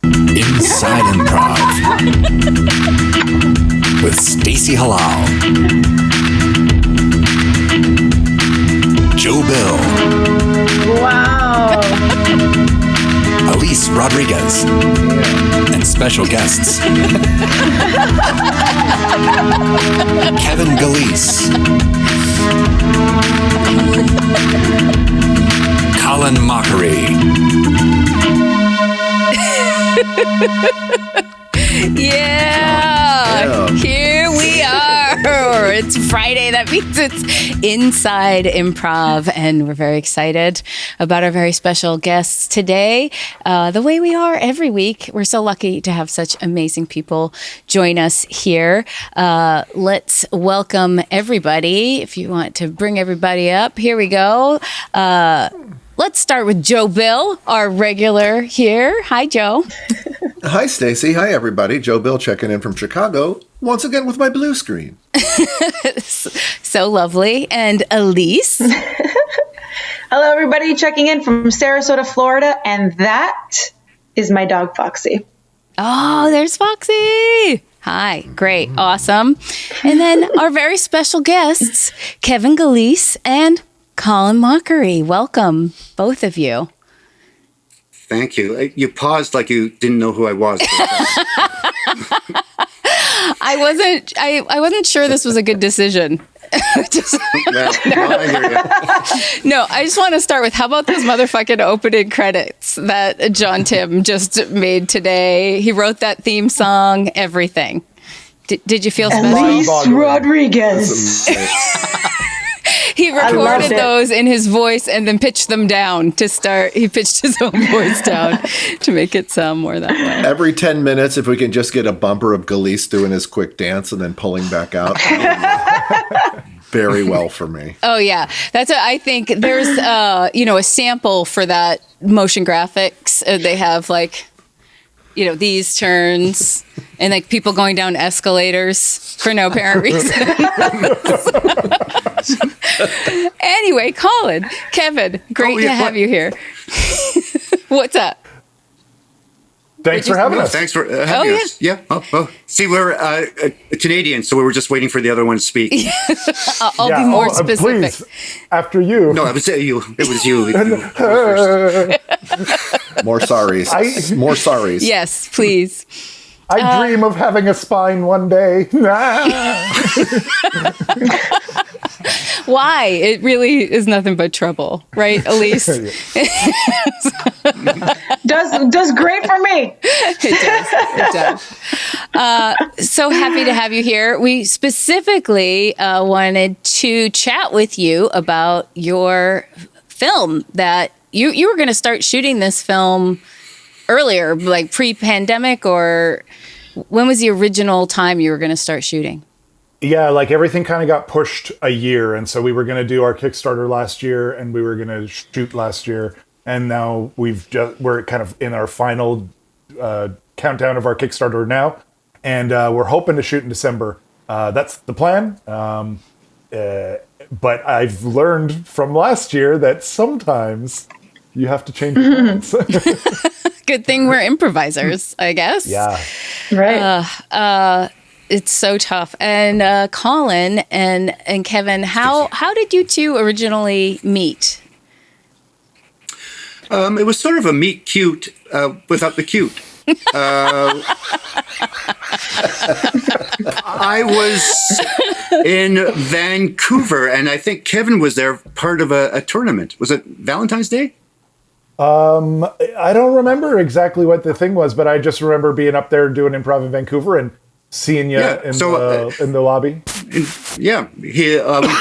Inside Improv with Stacy Halal, Joe Bill, Wow. Elise Rodriguez, and special guests Kevin Gillese, Colin Mochrie. Yeah, here we are. It's Friday. That means it's Inside Improv, and we're very excited about our very special guests today. The way we are every week, we're so lucky to have such amazing people join us here. Let's welcome everybody. If you want to bring everybody up, here we go. Let's start with Joe Bill, our regular here. Hi, Joe. Hi, Stacy. Hi, everybody. Joe Bill checking in from Chicago, once again with my blue screen. So lovely. And Elise. Hello, everybody. Checking in from Sarasota, Florida. And that is my dog, Foxy. Oh, there's Foxy. Hi. Great. Awesome. And then our very special guests, Kevin Gillese and Colin Mochrie. Welcome, both of you. Thank you. You paused like you didn't know who I was. I wasn't sure this was a good decision. I hear you. No, I just want to start with, how about those motherfucking opening credits that John Tim just made today? He wrote that theme song, everything. Did you feel special? Elise Rodriguez. He recorded those in his voice and then pitched them down to start. He pitched his own voice down to make it sound more that way. Every 10 minutes, if we can just get a bumper of Gillese doing his quick dance and then pulling back out. Very well for me. Oh, yeah. I think there's, a sample for that motion graphics. They have these turns and like people going down escalators for no apparent reason. Anyway, Colin, Kevin, great to have you here. What's up? Thanks for having us. Thanks for having us. Yeah. See, we're Canadian, so we were just waiting for the other one to speak. I'll be more specific. Please, after you. No, I would say you. It was you. More sorries. More sorries. Yes, please. I dream of having a spine one day. Why? It really is nothing but trouble, right, Elise? Does great for me. It does. So happy to have you here. We specifically wanted to chat with you about your film that you were going to start shooting this film earlier, like pre-pandemic, or when was the original time you were going to start shooting? Yeah, like everything kind of got pushed a year. And so we were going to do our Kickstarter last year and we were going to shoot last year. And now we're kind of in our final countdown of our Kickstarter now. And we're hoping to shoot in December. That's the plan. But I've learned from last year that sometimes you have to change your plans. Good thing we're improvisers, I guess. Yeah. Right. It's so tough. And Colin and Kevin, how did you two originally meet? It was sort of a meet cute without the cute. I was in Vancouver, and I think Kevin was there part of a tournament. Was it Valentine's Day? I don't remember exactly what the thing was, but I just remember being up there doing improv in Vancouver and seeing you in the lobby. We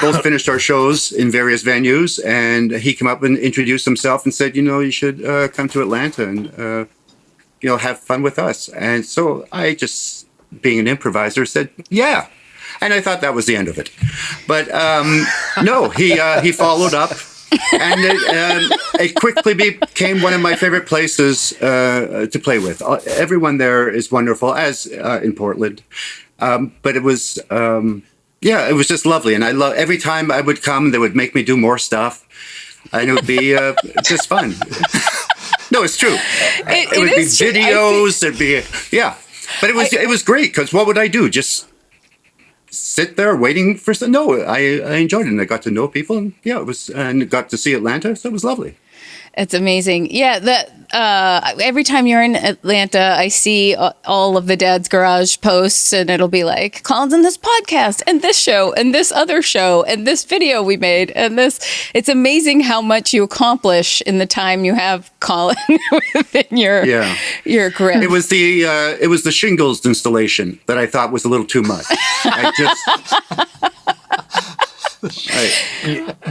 both finished our shows in various venues, and he came up and introduced himself and said, you should come to Atlanta and have fun with us. And so I just, being an improviser, said, yeah. And I thought that was the end of it. But no, he followed up. And it quickly became one of my favorite places to play with. Everyone there is wonderful, as in Portland. But it was, it was just lovely. And I love every time I would come, they would make me do more stuff. And it would be just fun. No, it's true. It would be is true. videos. It'd be but it was great because what would I do? Just sit there waiting for some. No, I enjoyed it and I got to know people and it was and got to see Atlanta, so it was lovely. It's amazing. Yeah, every time you're in Atlanta, I see all of the Dad's Garage posts, and it'll be like, Colin's in this podcast, and this show, and this other show, and this video we made, and this. It's amazing how much you accomplish in the time you have, Colin, within your grip. It was the shingles installation that I thought was a little too much.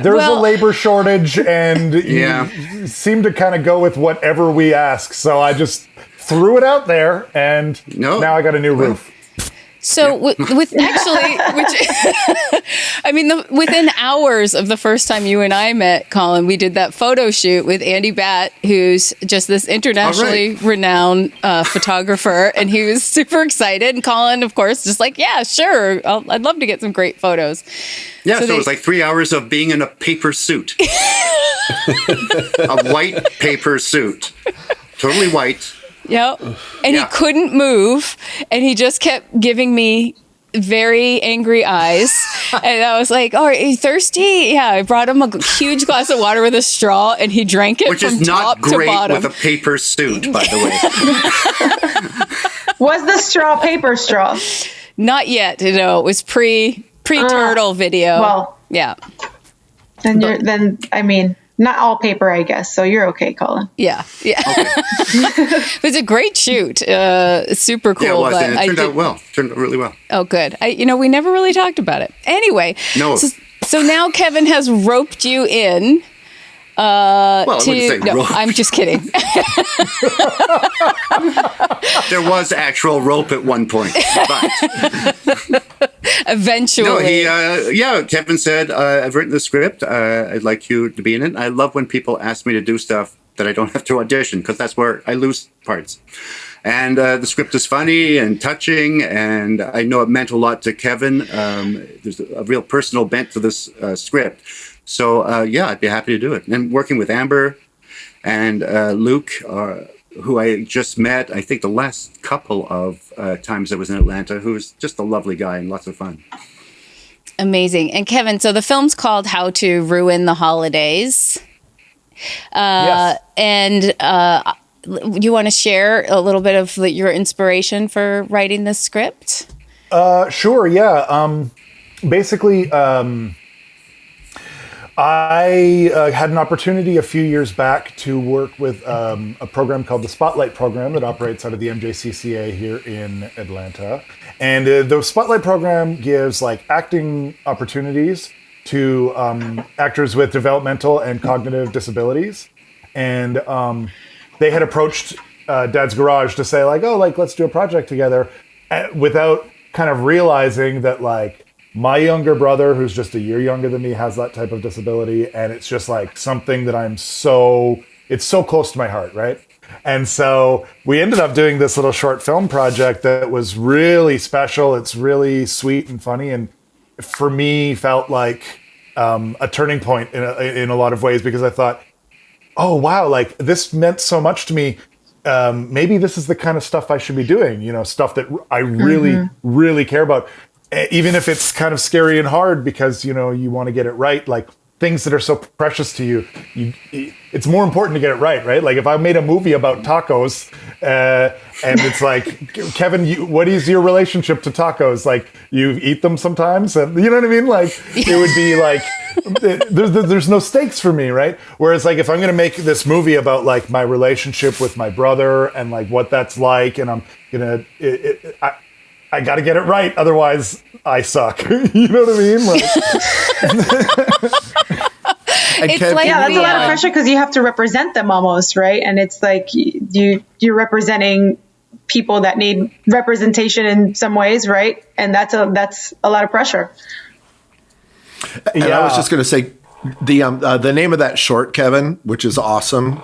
There's a labor shortage, and you seem to kind of go with whatever we ask. So I just threw it out there, and now I got a new roof. So with actually, within hours of the first time you and I met, Colin, we did that photo shoot with Andy Batt, who's just this internationally renowned photographer, and he was super excited. And Colin, of course, just like, yeah, sure, I'd love to get some great photos. Yeah, so it was like 3 hours of being in a paper suit, a white paper suit, totally white. Yep. And he couldn't move, and he just kept giving me very angry eyes. And I was like, oh, are you thirsty? Yeah, I brought him a huge glass of water with a straw, and he drank it from top to bottom. Which is not great with a paper suit, by the way. Was the straw paper straw? Not yet. No, it was pre-turtle video. Well, yeah. Not all paper, I guess. So you're okay, Colin. Yeah. Okay. It was a great shoot. Super cool. Yeah, it was. And it turned out well. Turned out really well. Oh, good. We never really talked about it. Anyway. No. So now Kevin has roped you in. I wouldn't say rope. I'm just kidding. There was actual rope at one point, but eventually. No, Kevin said, I've written the script. I'd like you to be in it. I love when people ask me to do stuff that I don't have to audition, because that's where I lose parts. And the script is funny and touching, and I know it meant a lot to Kevin. There's a real personal bent to this script. So, I'd be happy to do it. And working with Amber and Luke, who I just met, I think the last couple of times I was in Atlanta, who's just a lovely guy and lots of fun. Amazing. And Kevin, so the film's called How to Ruin the Holidays. Yes. And you want to share a little bit of your inspiration for writing this script? Sure, yeah. Basically, I had an opportunity a few years back to work with a program called the Spotlight Program that operates out of the MJCCA here in Atlanta. And the Spotlight Program gives acting opportunities to actors with developmental and cognitive disabilities. And they had approached Dad's Garage to say let's do a project together, without kind of realizing that my younger brother, who's just a year younger than me, has that type of disability. And it's just something that it's so close to my heart, right? And so we ended up doing this little short film project that was really special. It's really sweet and funny. And for me, felt like a turning point in a lot of ways, because I thought, oh, wow, this meant so much to me. Maybe this is the kind of stuff I should be doing, stuff that I really, really care about. Even if it's kind of scary and hard, because, you want to get it right, things that are so precious to you, it's more important to get it right? If I made a movie about tacos, and it's Kevin, what is your relationship to tacos? You eat them sometimes, and you know what I mean? It would be there's no stakes for me, right? Whereas if I'm going to make this movie about my relationship with my brother and what that's like, and I'm going to, I got to get it right, otherwise I suck. You know what I mean? It's that's a lot of pressure, because you have to represent them almost, right? And it's you're representing people that need representation in some ways, right? And that's a lot of pressure. And I was just going to say the name of that short, Kevin, which is awesome.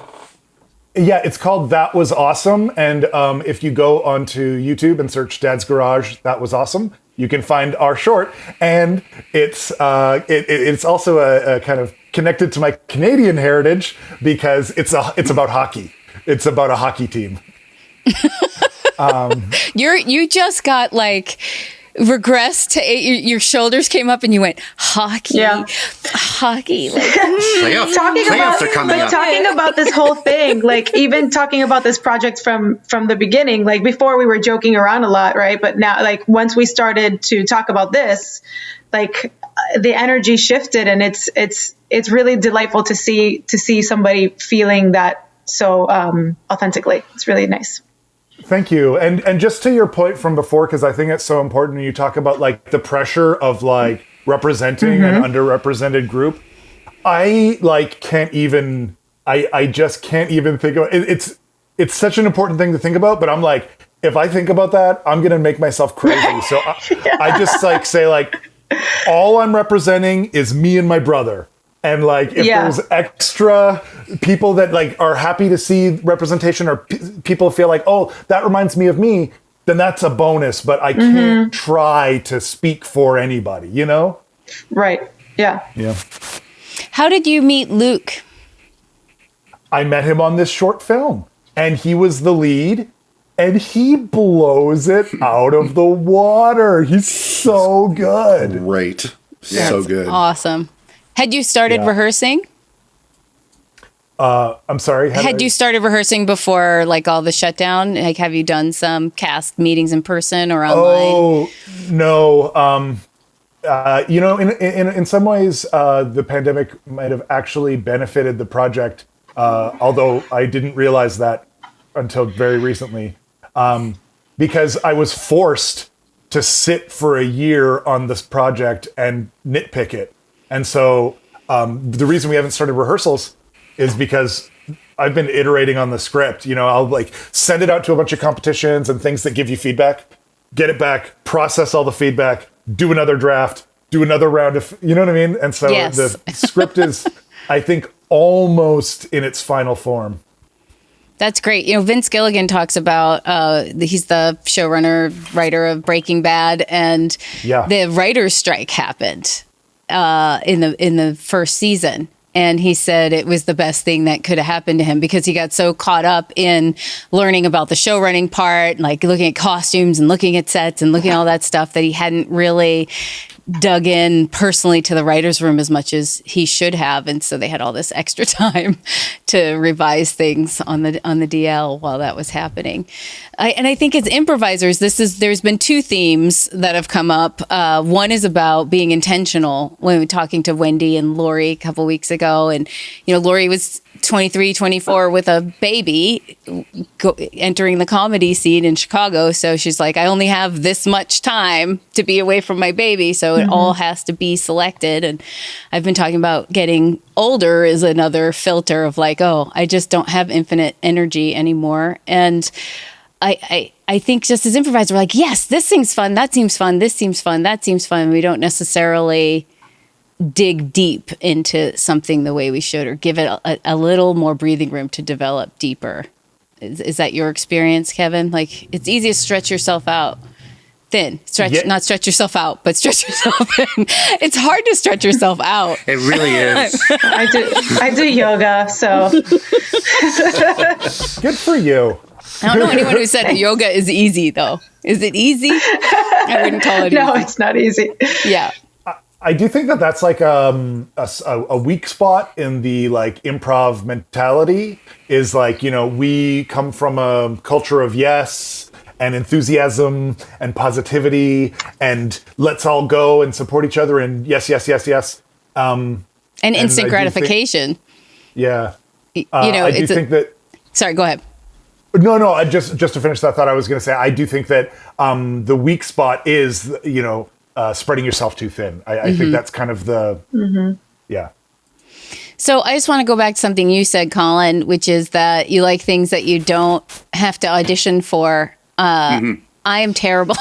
Yeah, it's called That Was Awesome. And if you go onto YouTube and search Dad's Garage, That Was Awesome, you can find our short. And it's also a kind of connected to my Canadian heritage, because it's about hockey. it's about a hockey team. You just got like regressed to your shoulders came up and you went hockey, hockey. Like, Playoffs are coming up. Talking about this whole thing, like even talking about this project from the beginning, like before we were joking around a lot, right? But now, like once we started to talk about this, like the energy shifted, and it's really delightful to see somebody feeling that so authentically. It's really nice. Thank you. And just to your point from before, because I think it's so important when you talk about like the pressure of like representing an underrepresented group, I like can't even, I just can't even think of it. It's such an important thing to think about, but I'm like, if I think about that, I'm going to make myself crazy. So I just like say like, all I'm representing is me and my brother. And like, if there's extra people that like are happy to see representation, or people feel like, oh, that reminds me of me, then that's a bonus. But I can't try to speak for anybody, you know? Right. Yeah. Yeah. how did you meet Luke? I met him on this short film, and he was the lead. And he blows it out of the water. He's so good. Great. So good. Awesome. Had you started rehearsing? I'm sorry. Had you started rehearsing before like all the shutdown? Like, have you done some cast meetings in person or online? Oh, no. You know, in some ways, the pandemic might have actually benefited the project, although I didn't realize that until very recently, because I was forced to sit for a year on this project and nitpick it. And so the reason we haven't started rehearsals is because I've been iterating on the script. You know, I'll like send it out to a bunch of competitions and things that give you feedback, get it back, process all the feedback, do another draft, do another round of, you know what I mean? And so the script is, I think, almost in its final form. That's great. You know, Vince Gilligan talks about, he's the showrunner, writer of Breaking Bad, and the writer's strike happened in the first season. And he said it was the best thing that could have happened to him because he got so caught up in learning about the show running part, like looking at costumes and looking at sets and looking at all that stuff, that he hadn't really dug in personally to the writer's room as much as he should have. And so they had all this extra time to revise things on the DL while that was happening. I think as improvisers, there's been two themes that have come up. One is about being intentional. When we were talking to Wendy and Lori a couple weeks ago, and you know, Lori was 23, 24 with a baby entering the comedy scene in Chicago. So she's like, I only have this much time to be away from my baby. So it all has to be selected. And I've been talking about getting older is another filter of like, oh, I just don't have infinite energy anymore. And I think just as improvisers, we're like, yes, this seems fun. That seems fun. This seems fun. That seems fun. We don't necessarily dig deep into something the way we should, or give it a little more breathing room to develop deeper. Is that your experience, Kevin? Like, it's easy to stretch yourself out thin. Not stretch yourself out, but stretch yourself thin. It's hard to stretch yourself out. It really is. I do yoga, so. Good for you. I don't know anyone who said yoga is easy, though. Is it easy? I wouldn't call it easy. No, it's not easy. Yeah. I do think that that's like a weak spot in the like improv mentality, is like, you know, we come from a culture of yes and enthusiasm and positivity and let's all go and support each other and yes. And instant gratification. You know, I do think that. Sorry, go ahead. No. I just to finish that thought, I was going to say I do think that the weak spot is, you know, spreading yourself too thin. I think that's kind of the yeah. So I just want to go back to something you said, Colin, which is that you like things that you don't have to audition for. I am terrible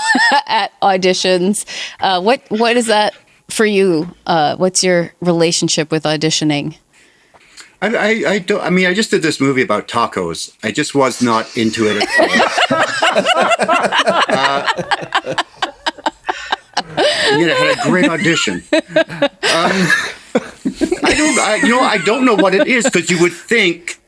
at auditions. What is that for you? What's your relationship with auditioning? I don't. I mean, I just did this movie about tacos. I just was not into it at all. I had a great audition. I don't know what it is, because you would think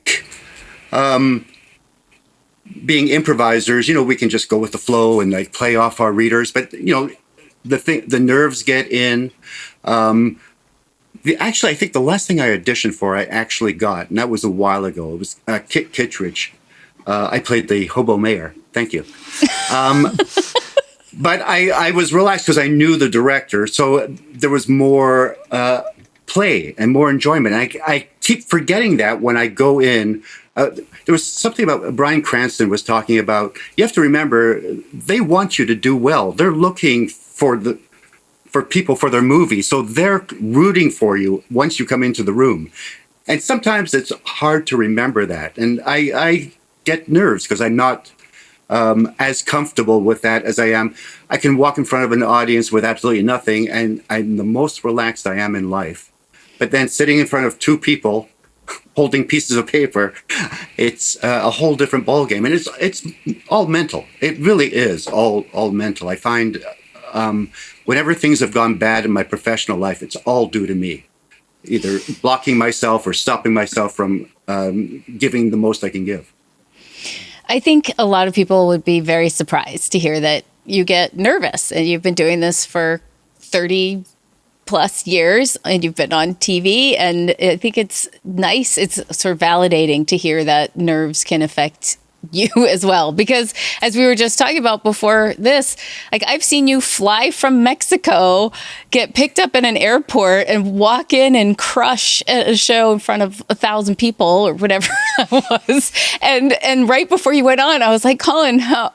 being improvisers, we can just go with the flow and like play off our readers. But the nerves get in. Actually, I think the last thing I auditioned for, I actually got, and that was a while ago. It was Kit Kittredge. I played the hobo mayor. Thank you. But I was relaxed because I knew the director, so there was more play and more enjoyment. I keep forgetting that when I go in. There was something about Bryan Cranston was talking about. You have to remember, they want you to do well. They're looking for people for their movie, so they're rooting for you once you come into the room. And sometimes it's hard to remember that, and I get nerves because I'm not as comfortable with that as I am. I can walk in front of an audience with absolutely nothing, and I'm the most relaxed I am in life. But then sitting in front of two people holding pieces of paper, it's a whole different ballgame, and it's all mental. It really is all mental. I find whenever things have gone bad in my professional life, it's all due to me, either blocking myself or stopping myself from giving the most I can give. I think a lot of people would be very surprised to hear that you get nervous, and you've been doing this for 30 plus years and you've been on TV. And I think it's nice. It's sort of validating to hear that nerves can affect you as well, because as we were just talking about before this, like I've seen you fly from Mexico, get picked up in an airport and walk in and crush a show in front of 1,000 people or whatever that was. And right before you went on, I was like, Colin, how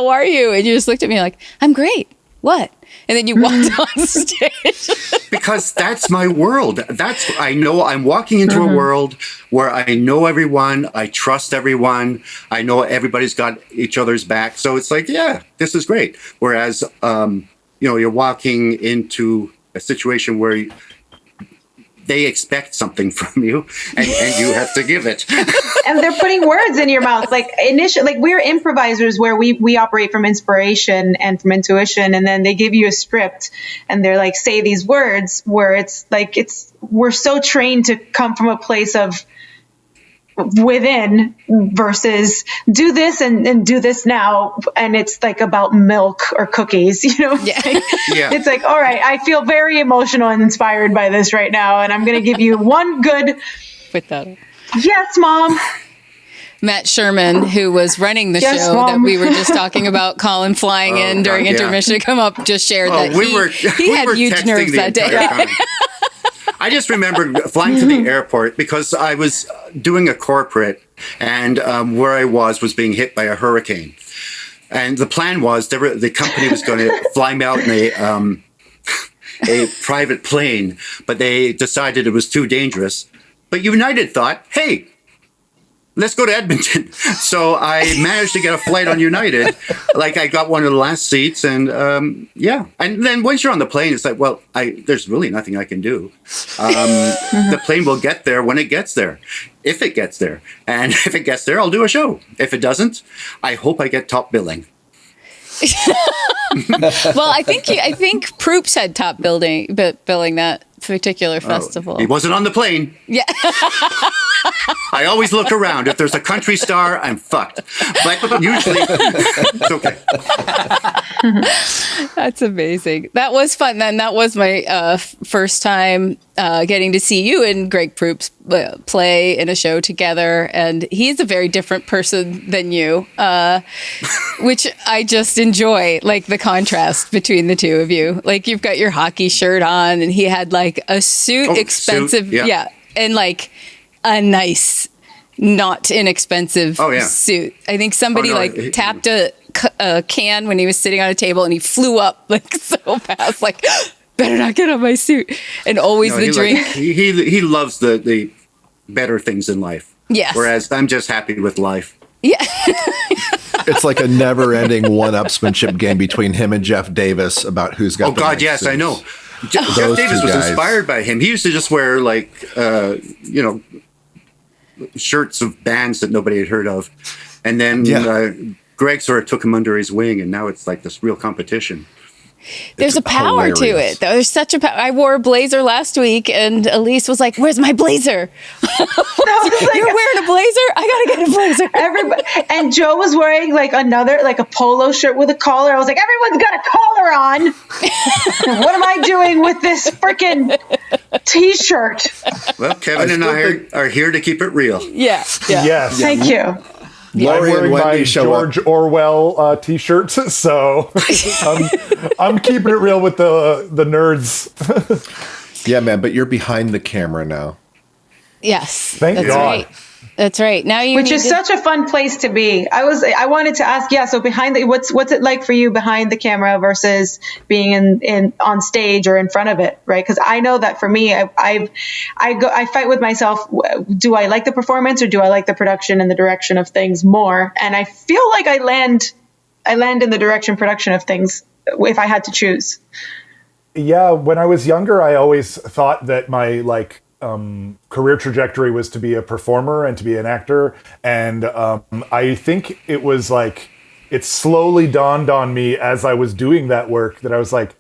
are you? And you just looked at me like, I'm great. What? And then you walked on stage. Because that's my world. I know I'm walking into a world where I know everyone. I trust everyone. I know everybody's got each other's back. So it's like, yeah, this is great. Whereas, you're walking into a situation where they expect something from you and you have to give it. And they're putting words in your mouth. Like initially, like we're improvisers where we operate from inspiration and from intuition. And then they give you a script and they're like, say these words where it's like, we're so trained to come from a place of within versus do this and do this now. And it's like about milk or cookies, It's like, all right, I feel very emotional and inspired by this right now. And I'm going to give you one good, With that. Yes, Mom. Matt Sherman, who was running the show Mom. that we were just talking about, Colin flying in during intermission to come up, just shared that he had huge nerves that day. I just remember flying to the airport because I was doing a corporate and where I was being hit by a hurricane. And the plan was the company was going to fly me out in a private plane, but they decided it was too dangerous. But United thought, hey, let's go to Edmonton. So I managed to get a flight on United. Like I got one of the last seats and And then once you're on the plane, it's like, well, there's really nothing I can do. The plane will get there when it gets there, if it gets there. And if it gets there, I'll do a show. If it doesn't, I hope I get top billing. Well, I think Proops had top billing that particular festival. He wasn't on the plane. Yeah. I always look around. If there's a country star, I'm fucked. But usually, it's okay. That's amazing. That was fun. Then that was my first time getting to see you and Greg Proops play in a show together. And he's a very different person than you, which I just enjoy, like the contrast between the two of you. Like you've got your hockey shirt on and he had like a suit, expensive. Suit, yeah. And like a nice, not inexpensive suit. I think somebody tapped a can when he was sitting on a table and he flew up like so fast, like better not get on my suit. And always the drink. He loves the better things in life. Yes. Whereas I'm just happy with life. Yeah. It's like a never-ending one-upsmanship game between him and Jeff Davis about who's got. Oh God, yes, suits. I know. Jeff Davis was inspired by him. He used to just wear shirts of bands that nobody had heard of, and then Greg sort of took him under his wing, and now it's like this real competition. There's It's a power to hilarious. it, though. There's such a power. I wore a blazer last week, and Elise was like, "Where's my blazer? You're wearing a blazer? I gotta get a blazer." Everybody, and Joe was wearing like a polo shirt with a collar. I was like, everyone's got a collar on. What am I doing with this freaking t-shirt? Well, Kevin and I are here to keep it real. Yeah. Yes. Thank you. I'm Lori wearing and my Wendy show George up. Orwell t-shirts, so I'm keeping it real with the nerds. Yeah, man, but you're behind the camera now. Yes. Thank that's God. Right. That's right. Now you Which need is to- such a fun place to be. I wanted to ask, so behind what's it like for you behind the camera versus being in on stage or in front of it, right? Because I know that for me, I fight with myself. Do I like the performance or do I like the production and the direction of things more? And I feel like I land in the production of things if I had to choose. Yeah, when I was younger, I always thought that my career trajectory was to be a performer and to be an actor, and I think it was like it slowly dawned on me as I was doing that work that I was like,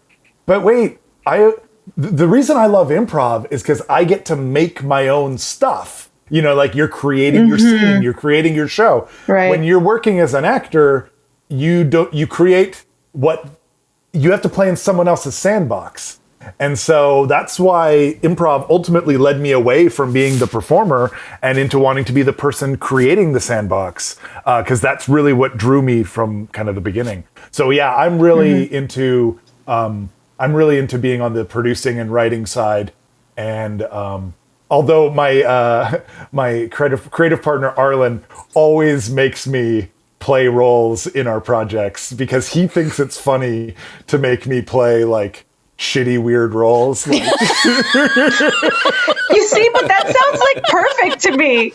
but wait, the reason I love improv is because I get to make my own stuff. You know, like you're creating your scene, you're creating your show. Right. When you're working as an actor, you create what you have to play in someone else's sandbox. And so that's why improv ultimately led me away from being the performer and into wanting to be the person creating the sandbox, because that's really what drew me from kind of the beginning. So yeah, I'm really into being on the producing and writing side. And although my creative partner Arlen always makes me play roles in our projects because he thinks it's funny to make me play like shitty weird roles. You see, but that sounds like perfect to me.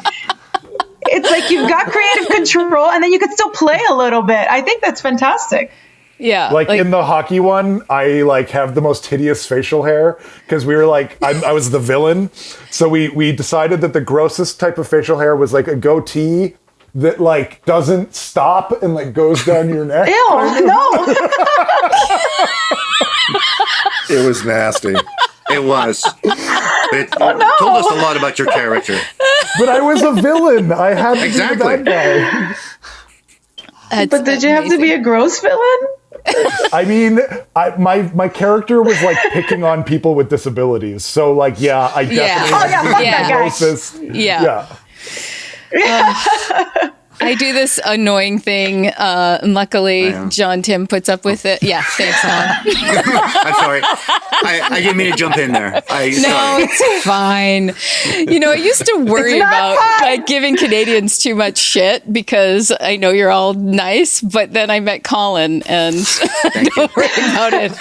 It's like you've got creative control and then you can still play a little bit. I think that's fantastic. Yeah. Like in the hockey one, I like have the most hideous facial hair because we were like, I was the villain. So we decided that the grossest type of facial hair was like a goatee that like doesn't stop and like goes down your neck. Ew, no. It was nasty. It was. It no. told us a lot about your character. But I was a villain. I had to Exactly. be the bad guy. But did you have to be a gross villain? I mean, my character was like picking on people with disabilities. So like, yeah, I definitely Oh, yeah, fuck that guy. closest. Yeah. I do this annoying thing. Luckily, John Tim puts up with it. Yeah, thanks, Alan. I'm sorry. I didn't mean to jump in there. No, Sorry. it's fine. You know, I used to worry It's not about fine. like giving Canadians too much shit because I know you're all nice, but then I met Colin and I don't worry about it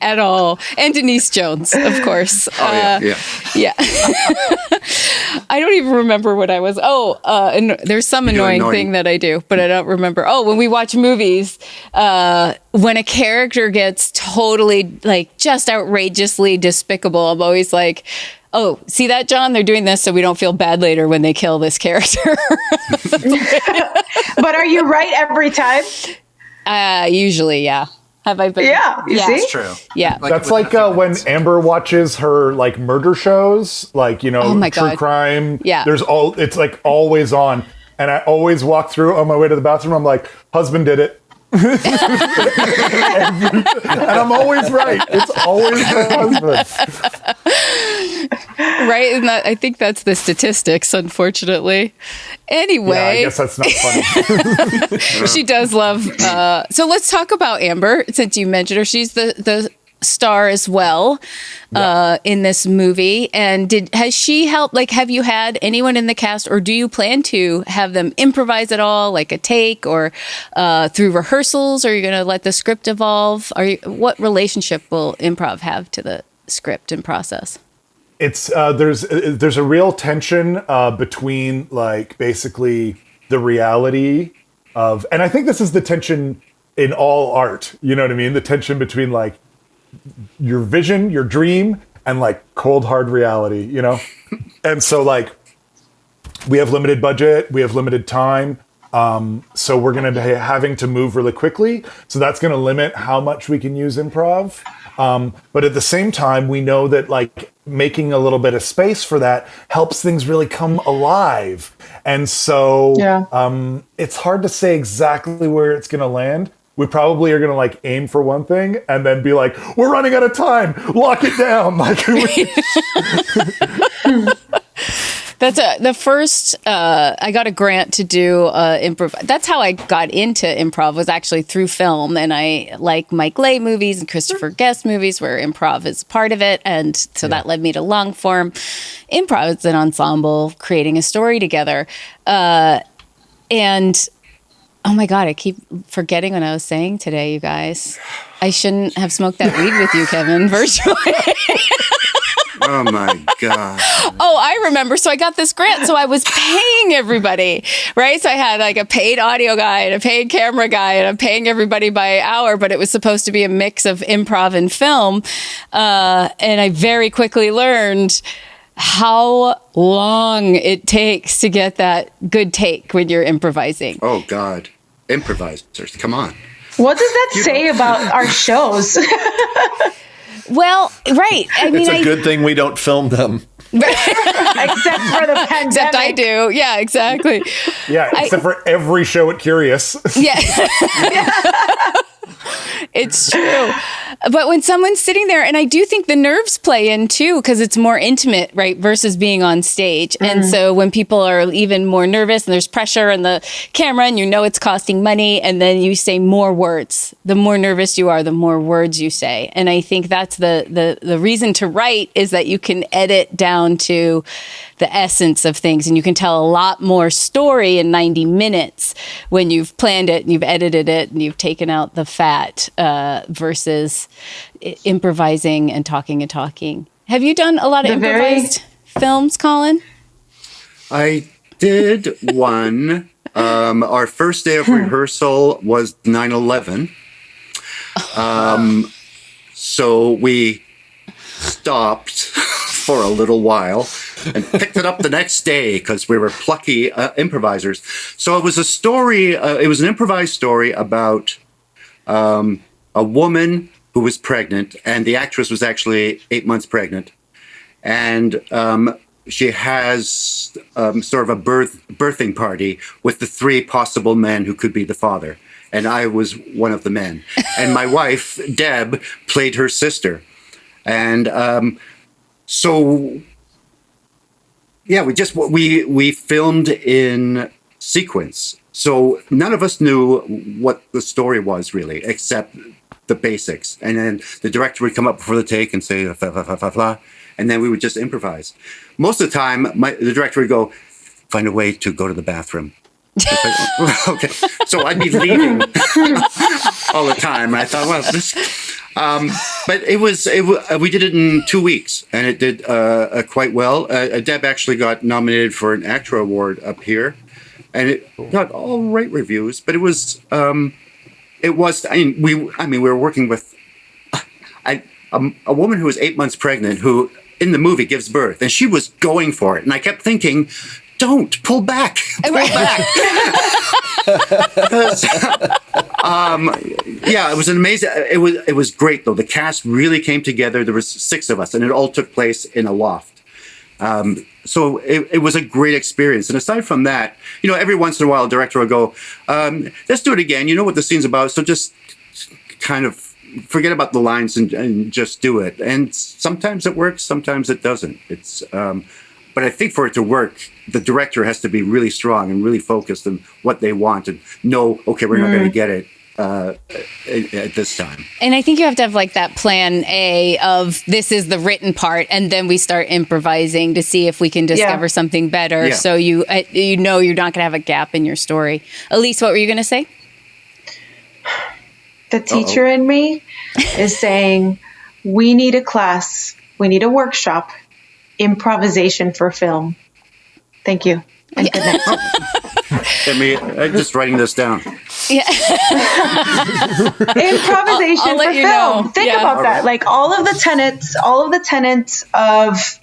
at all. And Denise Jones, of course. Yeah. Yeah. I don't even remember what I was. And there's some annoying thing that I do, but I don't remember. Oh, when we watch movies, when a character gets totally like just outrageously despicable, I'm always like, oh, see that, John? They're doing this so we don't feel bad later when they kill this character. But are you right every time? Usually, yeah. Have I been? Yeah, you see? It's true. Yeah. That's like when Amber watches her like murder shows, like, you know, Oh my true God. crime. Yeah. It's like always on. And I always walk through on my way to the bathroom. I'm like, husband did it. And I'm always right. It's always my husband. Right? And I think that's the statistics, unfortunately. Anyway. Yeah, I guess that's not funny. She does love. So let's talk about Amber, since you mentioned her. She's the star as well in this movie. And has she helped? Like, have you had anyone in the cast, or do you plan to have them improvise at all, like a take, or through rehearsals? Or are you going to let the script evolve? What relationship will improv have to the script and process? It's there's a real tension between like basically the reality of, and I think this is the tension in all art. You know what I mean? The tension between like your vision, your dream, and like cold hard reality. You know, and so like we have limited budget, we have limited time. So we're going to be having to move really quickly. So that's going to limit how much we can use improv. But at the same time, we know that like making a little bit of space for that helps things really come alive. And so it's hard to say exactly where it's going to land. We probably are going to like aim for one thing and then be like, we're running out of time. Lock it down. Like, That's the first, I got a grant to do improv. That's how I got into improv, was actually through film. And I like Mike Leigh movies and Christopher Guest movies where improv is part of it. And so that led me to long form. Improv is an ensemble creating a story together. And oh my God, I keep forgetting what I was saying today, you guys. I shouldn't have smoked that weed with you, Kevin, virtually. Oh my God. Oh, I remember. So I got this grant. So I was paying everybody, right? So I had like a paid audio guy and a paid camera guy, and I'm paying everybody by hour, but it was supposed to be a mix of improv and film. And I very quickly learned how long it takes to get that good take when you're improvising. Oh God. Improvisers. Come on. What does that say about our shows? Well, right. I mean, It's a good thing we don't film them. Except for the pandemic. Except I do. Yeah, exactly. yeah, except for every show at Curious. Yeah. It's true. But when someone's sitting there, and I do think the nerves play in too, because it's more intimate, right, versus being on stage. And so when people are even more nervous and there's pressure on the camera and you know it's costing money, and then you say more words, the more nervous you are, the more words you say. And I think that's the reason to write, is that you can edit down to the essence of things, and you can tell a lot more story in 90 minutes when you've planned it and you've edited it and you've taken out the fat, versus improvising and talking and talking. Have you done a lot of improvised films, Colin? I did one. Our first day of rehearsal was 9/11. So we stopped for a little while and picked it up the next day because we were plucky improvisers. So it was a story, it was an improvised story about a woman who was pregnant, and the actress was actually 8 months pregnant. And she has sort of a birthing party with the three possible men who could be the father. And I was one of the men. And my wife, Deb, played her sister. And so, yeah, we filmed in sequence. So none of us knew what the story was really, except the basics. And then the director would come up before the take and say, blah, blah, blah, blah, blah, and then we would just improvise. Most of the time, the director would go, find a way to go to the bathroom. Okay, so I'd be leaving all the time. I thought, well, this... but we did it in 2 weeks, and it did quite well. Deb actually got nominated for an ACTRA award up here, and it got all right reviews. But it was we were working with a woman who was 8 months pregnant, who in the movie gives birth, and she was going for it, and I kept thinking, don't pull back. Pull back. Yeah, it was an amazing. It was great though. The cast really came together. There was 6 of us, and it all took place in a loft. So it was a great experience. And aside from that, every once in a while, a director will go, "Let's do it again. You know what the scene's about, so just kind of forget about the lines and just do it." And sometimes it works, sometimes it doesn't. It's but I think for it to work, the director has to be really strong and really focused on what they want and know, okay, we're not going to get it at this time. And I think you have to have like that plan A of this is the written part, and then we start improvising to see if we can discover something better. Yeah. So you're not going to have a gap in your story. Elise, what were you going to say? The teacher in me is saying, we need a class, we need a workshop, improvisation for film. Thank you. And good night. I'm just writing this down. Yeah. Improvisation I'll let for you film. know. Think about that. Like all of the tenets of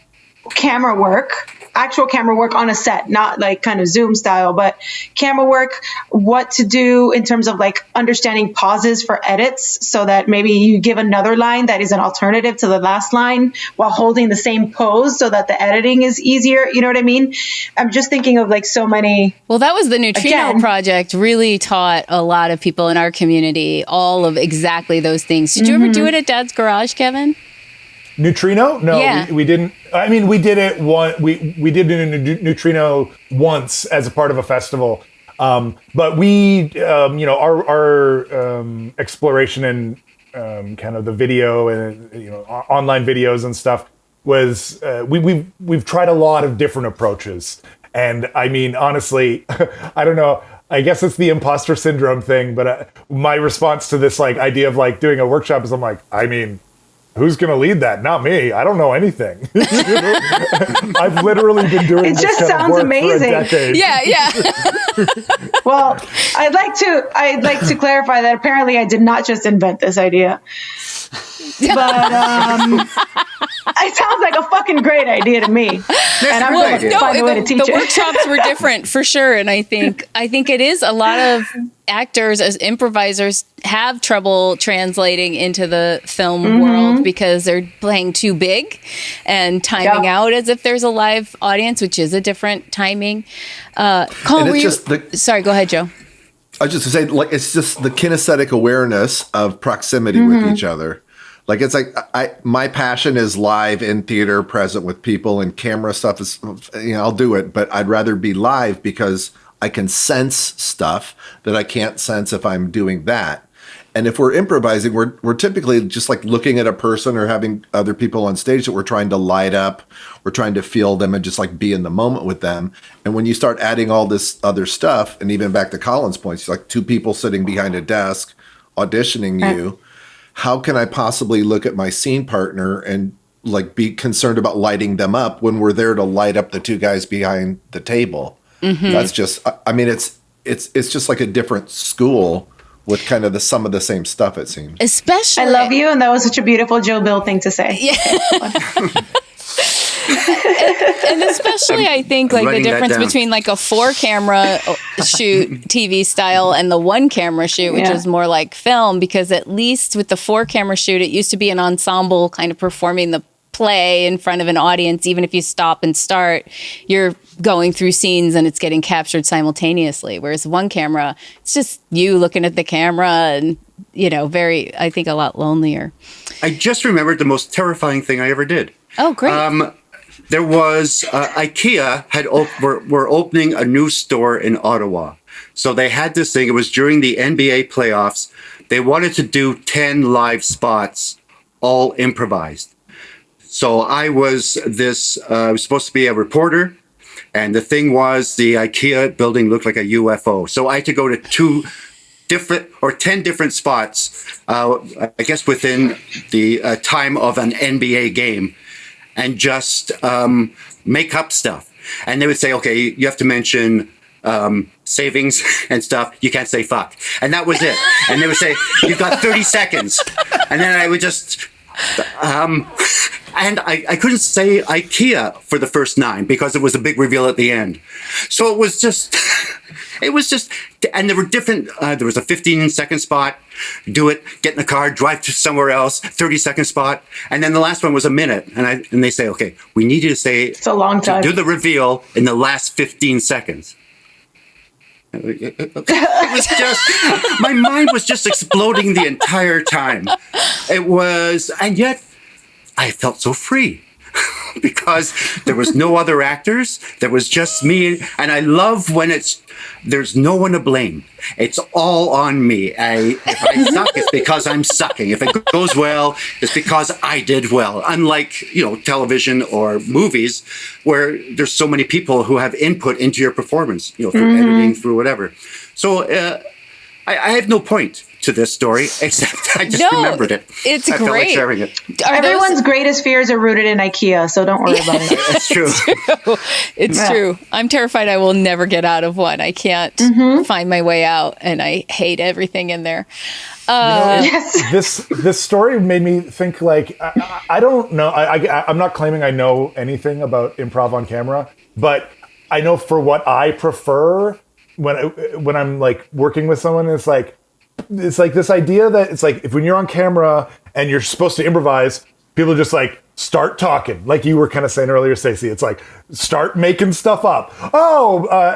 camera work, actual camera work on a set, not like kind of Zoom style, but camera work, what to do in terms of like understanding pauses for edits so that maybe you give another line that is an alternative to the last line while holding the same pose so that the editing is easier. You know what I mean? I'm just thinking of like so many. Well, that was the Neutrino Again. project really taught a lot of people in our community all of exactly those things. Did you ever do it at Dad's Garage, Kevin? Neutrino? No, Yeah. we didn't. I mean, we did it one. We did it in Neutrino once as a part of a festival. But we, our exploration in kind of the video and online videos and stuff was we've tried a lot of different approaches. And I mean, honestly, I don't know. I guess it's the imposter syndrome thing. But my response to this like idea of like doing a workshop is I'm like, I mean, who's going to lead that? Not me. I don't know anything. I've literally been doing It this just kind of sounds work amazing. for a decade. Yeah. Well, I'd like to clarify that apparently I did not just invent this idea. But it sounds like a fucking great idea to me. And I'm going to find a way to teach the it. workshops were different for sure, and I think it is a lot of actors as improvisers have trouble translating into the film world because they're playing too big and timing out as if there's a live audience, which is a different timing. Colin, sorry, go ahead, Joe. I was just to say, like, it's just the kinesthetic awareness of proximity with each other. Like, it's like my passion is live in theater, present with people, and camera stuff is, I'll do it, but I'd rather be live because I can sense stuff that I can't sense if I'm doing that. And if we're improvising, we're typically just like looking at a person or having other people on stage that we're trying to light up. We're trying to feel them and just like be in the moment with them. And when you start adding all this other stuff, and even back to Colin's points, it's like two people sitting behind a desk auditioning you. How can I possibly look at my scene partner and like be concerned about lighting them up when we're there to light up the two guys behind the table? That's just, I mean, it's just like a different school with kind of some of the same stuff, it seems. Especially, I love you, and that was such a beautiful Joe Bill thing to say. And especially, I think like the Writing that difference down. between like a 4-camera shoot TV style and the 1-camera shoot, which is more like film, because at least with the 4-camera shoot, it used to be an ensemble kind of performing the play in front of an audience. Even if you stop and start, you're going through scenes and it's getting captured simultaneously. Whereas 1-camera, it's just you looking at the camera and, I think a lot lonelier. I just remembered the most terrifying thing I ever did. Oh, great. There was IKEA were opening a new store in Ottawa. So they had this thing. It was during the NBA playoffs. They wanted to do 10 live spots, all improvised. So I was supposed to be a reporter. And the thing was, the IKEA building looked like a UFO. So I had to go to 10 different spots, I guess within the time of an NBA game, and just make up stuff. And they would say, okay, you have to mention savings and stuff. You can't say fuck. And that was it. And they would say, you've got 30 seconds. And then I would just... and I couldn't say IKEA for the first 9 because it was a big reveal at the end. So it was just... and there were different, there was a 15-second spot, do it, get in the car, drive to somewhere else, 30-second spot. And then the last one was a minute. And they say, okay, we need you to say, It's a long time. do the reveal in the last 15 seconds. It was just, my mind was just exploding the entire time. It was, and yet I felt so free. Because there was no other actors, there was just me, and I love when there's no one to blame. It's all on me. If I suck, it's because I'm sucking. If it goes well, it's because I did well. Unlike, television or movies, where there's so many people who have input into your performance, through editing, through whatever. So I have no point to this story, except I just No, remembered it. it's I felt like great. sharing it. Everyone's greatest fears are rooted in IKEA, so don't worry about it. That's true. It's Yeah. true. I'm terrified I will never get out of one. I can't find my way out, and I hate everything in there. Yes. This story made me think like I don't know. I'm not claiming I know anything about improv on camera, but I know for what I prefer when I'm like working with someone, it's like this idea that it's like when you're on camera and you're supposed to improvise, people just like start talking, like you were kind of saying earlier, Stacey. It's like start making stuff up.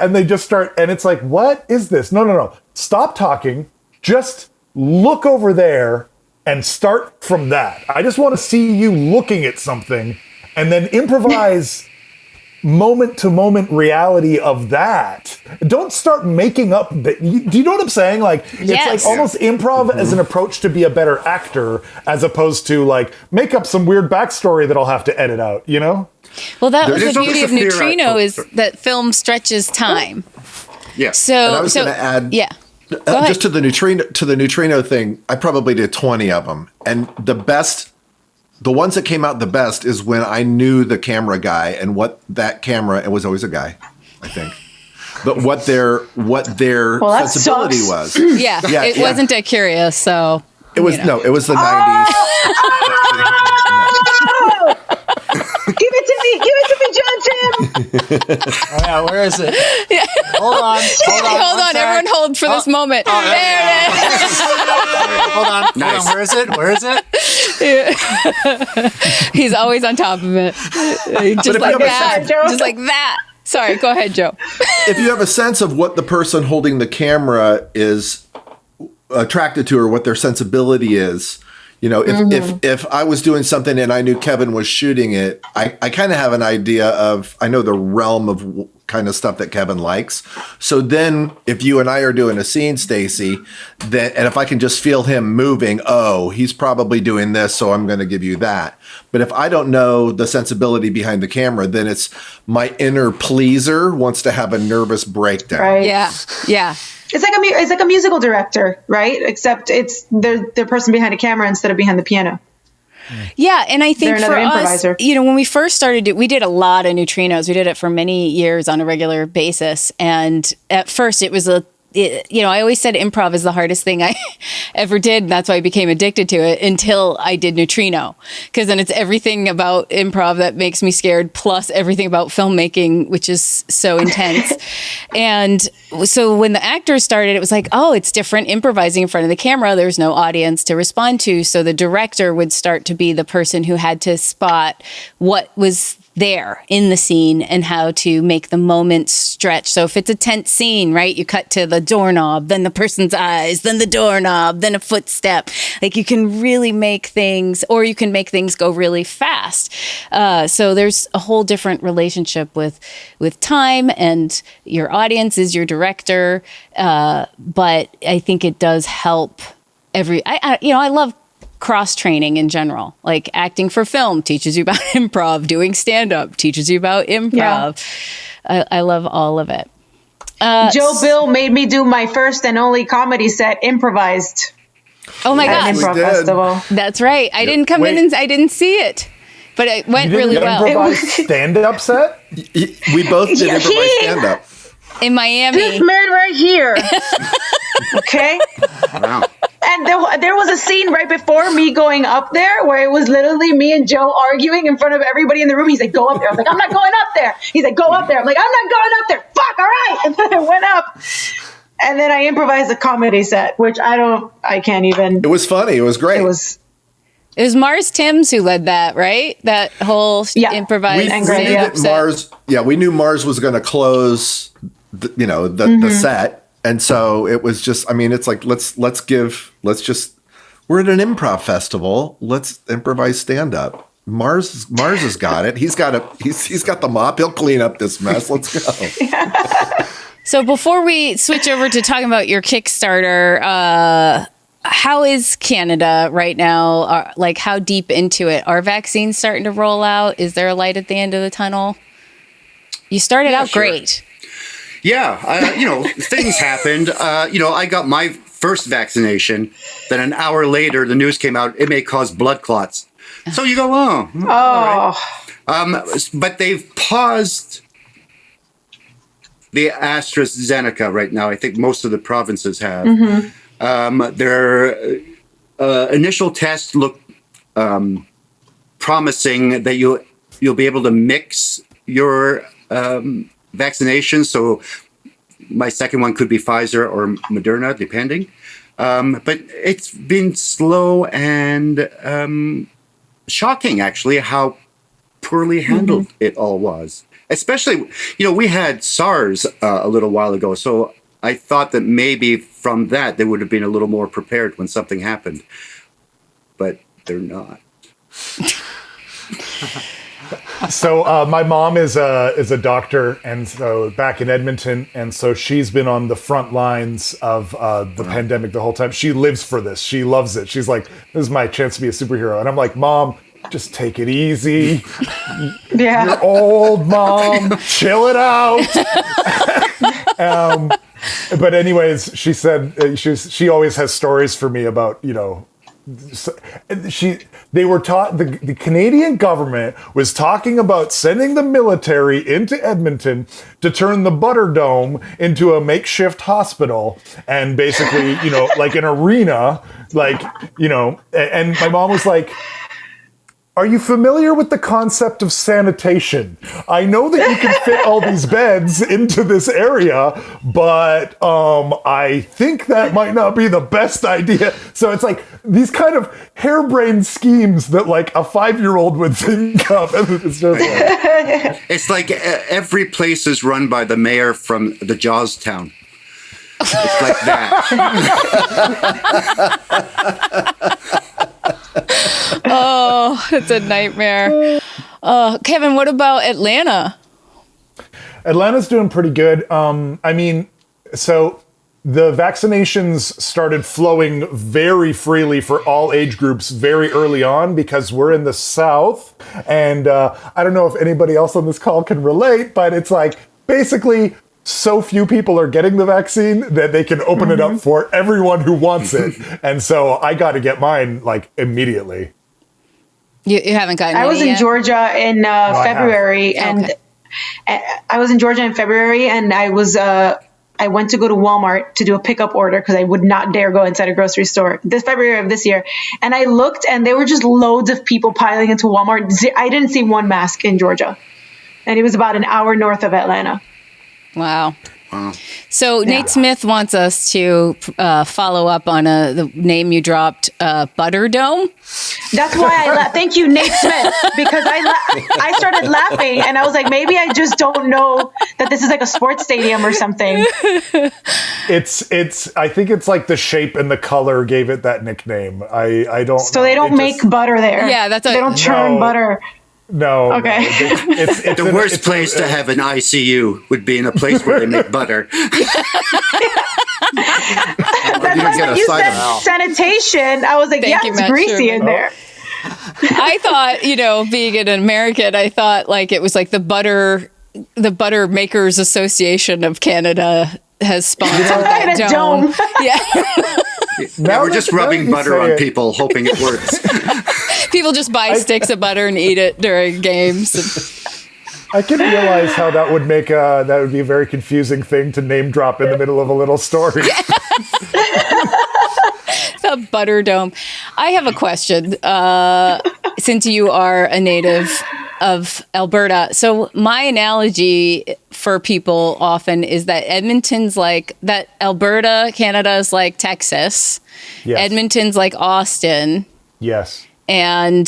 And they just start, and it's like, what is this? No. Stop talking. Just look over there and start from that. I just want to see you looking at something and then improvise moment to moment reality of that. Don't start making up do you know what I'm saying? Like it's Yes. like almost improv as an approach to be a better actor, as opposed to like make up some weird backstory that I'll have to edit out, you know? Well, that was There's the always beauty a of fear Neutrino out- is that film stretches time. Yeah. So, And I was going to add, yeah. Go ahead. just to the neutrino thing. I probably did 20 of them, and the ones that came out the best is when I knew the camera guy and what that camera. It was always a guy, I think, but what their Well, that sensibility sucks. was. Yeah, Yeah, it yeah. wasn't a curious, so It was you know. it was the 90s. Give it to me, John Tim. Oh, yeah, where is it? Hold on. Hold on, everyone hold for this moment. There it is. Hold on. Nice. Where is it? Where is it? He's always on top of it. Just if like you have a that. sense- Joe. Just like that. Sorry, go ahead, Joe. If you have a sense of what the person holding the camera is attracted to or what their sensibility is, you know, if I was doing something and I knew Kevin was shooting it, I kind of have an idea of, I know the realm of kind of stuff that Kevin likes. So then if you and I are doing a scene, Stacey, then, and if I can just feel him moving, oh, he's probably doing this, so I'm going to give you that. But if I don't know the sensibility behind the camera, then it's my inner pleaser wants to have a nervous breakdown. Right. Yeah. Yeah. It's like a musical director, right? Except it's the person behind a camera instead of behind the piano. Yeah, and I think They're for another improviser. us, you know, when we first started, we did a lot of neutrinos. We did it for many years on a regular basis, and at first it was I always said improv is the hardest thing I ever did. And that's why I became addicted to it until I did neutrino, because then it's everything about improv that makes me scared, plus everything about filmmaking, which is so intense. And so when the actors started, it was like, oh, it's different improvising in front of the camera. There's no audience to respond to. So the director would start to be the person who had to spot what was there in the scene and how to make the moment stretch. So if it's a tense scene, right, you cut to the doorknob, then the person's eyes, then the doorknob, then a footstep. Like you can really make things, or you can make things go really fast. So there's a whole different relationship with time, and your audience is your director. But I think it does help I love cross training in general. Like acting for film teaches you about improv, doing stand up teaches you about improv. Yeah. I love all of it. Joe Bill made me do my first and only comedy set improvised Oh my at an gosh, improv did. festival. that's right. I didn't come in and I didn't see it, but it went You didn't really well improvise stand-up set? We both did improvise stand-up. in Miami. This man right here. Okay. Wow. And there was a scene right before me going up there where it was literally me and Joe arguing in front of everybody in the room. He's like, go up there. I was like, I'm not going up there. He's like, go up there. I'm like, I'm not going up there. Fuck, all right. And then I went up. And then I improvised a comedy set, which I can't even. It was funny. It was great. It was. It was Mars Timms who led that, right? That whole Yeah. improvised We we Great, knew yeah. that Mars. Yeah, we knew Mars was going to close. The set, and so it was just. I mean, it's like let's just. We're at an improv festival. Let's improvise stand up. Mars has got it. He's got the mop. He'll clean up this mess. Let's go. So before we switch over to talking about your Kickstarter, how is Canada right now? Like, how deep into it? Are vaccines starting to roll out? Is there a light at the end of the tunnel? You started out sure. great. Yeah, things happened. I got my first vaccination. Then an hour later, the news came out, it may cause blood clots. So you go, oh. All right. But they've paused the AstraZeneca right now. I think most of the provinces have. Their initial tests look promising that you'll be able to mix your vaccinations. So my second one could be Pfizer or Moderna, depending. But it's been slow and shocking, actually, how poorly handled it all was. Especially, we had SARS a little while ago. So I thought that maybe from that, they would have been a little more prepared when something happened. But they're not. So my mom is a doctor, and so back in Edmonton, and so she's been on the front lines of the pandemic the whole time. She lives for this. She loves it. She's like, this is my chance to be a superhero. And I'm like, Mom, just take it easy. Yeah. You're old, Mom. Chill it out. But anyways, she said she always has stories for me about, they were taught the Canadian government was talking about sending the military into Edmonton to turn the Butter Dome into a makeshift hospital and basically, like an arena, and my mom was like, are you familiar with the concept of sanitation? I know that you can fit all these beds into this area, but I think that might not be the best idea. So it's like these kind of harebrained schemes that like a 5-year-old would think of. It's just like, it's like every place is run by the mayor from the Jaws town. It's like that. Oh, it's a nightmare. Kevin, what about Atlanta? Atlanta's doing pretty good. So the vaccinations started flowing very freely for all age groups very early on because we're in the South. And I don't know if anybody else on this call can relate, but it's like basically so few people are getting the vaccine that they can open it up for everyone who wants it. And so I got to get mine like immediately. You haven't gotten it I was in yet? Georgia in February, and I was in Georgia in February, and I went to go to Walmart to do a pickup order because I would not dare go inside a grocery store this February of this year. And I looked, and there were just loads of people piling into Walmart. I didn't see one mask in Georgia, and it was about an hour north of Atlanta. Wow. So Nate Smith wants us to follow up on the name you dropped, Butter Dome. That's why I laughed. Thank you, Nate Smith, because I started laughing and I was like, maybe I just don't know that this is like a sports stadium or something. It's. I think it's like the shape and the color gave it that nickname. I don't. So they don't make butter there. Yeah, that's they don't churn butter. No. Okay. No. It's the worst place to have an ICU would be in a place where they make butter. That's why when you said sanitation, I was like, Thank you, it's Matt greasy Sherman. in there. I thought, being an American, I thought like it was like the Butter Makers Association of Canada has sponsored that dome. Yeah, we're just rubbing butter on people, hoping it works. People just buy sticks of butter and eat it during games. I can realize how that would make that would be a very confusing thing to name drop in the middle of a little story. The Butter Dome. I have a question. Since you are a native of Alberta, so my analogy for people often is that Edmonton's like that. Alberta, Canada is like Texas. Yes. Edmonton's like Austin. Yes. And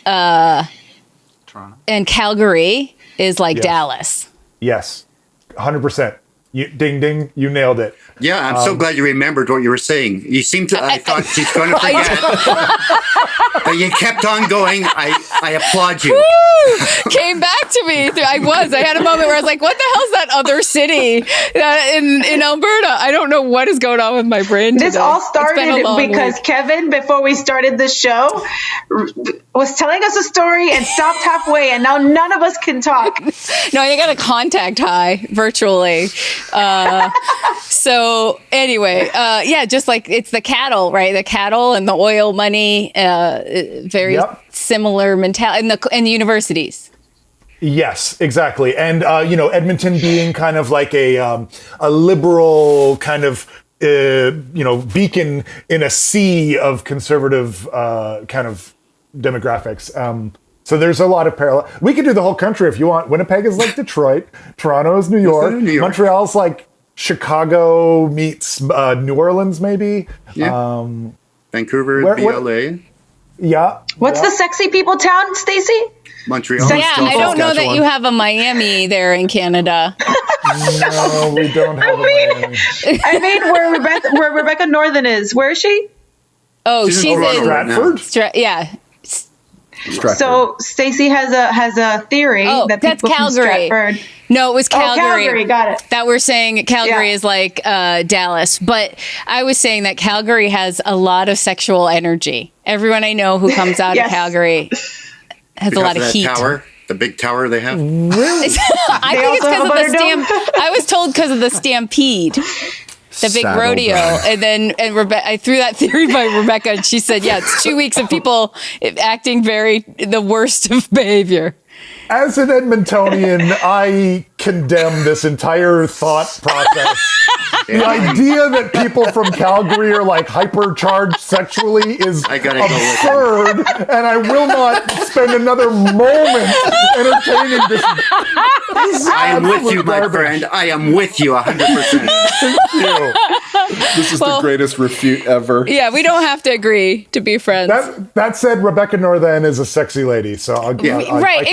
Toronto. And Calgary is like Dallas. Yes, 100%. Ding, ding, you nailed it. Yeah, I'm so glad you remembered what you were saying. You seem to, I thought she's going to forget. But you kept on going. I applaud you. Woo! Came back to me. I had a moment where I was like, what the hell's that other city in Alberta? I don't know what is going on with my brain today. This all started because week. Kevin, before we started the show, was telling us a story and stopped halfway, and now none of us can talk. No, you got to contact Hi virtually. So anyway, yeah, just like it's the cattle, right? The cattle and the oil money, very similar mentality, and the universities. Yes, exactly. And, Edmonton being kind of like a liberal kind of, beacon in a sea of conservative kind of demographics. So there's a lot of parallel. We could do the whole country if you want. Winnipeg is like Detroit. Toronto is New York. Montreal's like Chicago meets New Orleans, maybe. Yeah. Vancouver, BLA. Yeah. What's the sexy people town, Stacey? Montreal. Yeah, I don't know that you have a Miami there in Canada. No, we don't have a Miami. I mean, where Rebecca Northern is. Where is she? Oh, she's in Stratford. yeah. Stratford. So Stacey has a theory that that's people Calgary. from Stratford. No, it was Calgary. Oh, Calgary, got it. That we're saying Calgary is like Dallas, but I was saying that Calgary has a lot of sexual energy. Everyone I know who comes out of Calgary has a lot of heat. Tower, the big tower they have. Really? I think it's because of the I was told because of the stampede. The big rodeo. And then I threw that theory by Rebecca, and she said, yeah, it's 2 weeks of people acting the worst of behavior. As an Edmontonian, I condemn this entire thought process. The idea that people from Calgary are like hypercharged sexually is absurd, and I will not spend another moment entertaining this. I'm with you, my friend. I am with you 100%. Thank you. This is the greatest refute ever. Yeah, we don't have to agree to be friends. That said, Rebecca Northern is a sexy lady, so it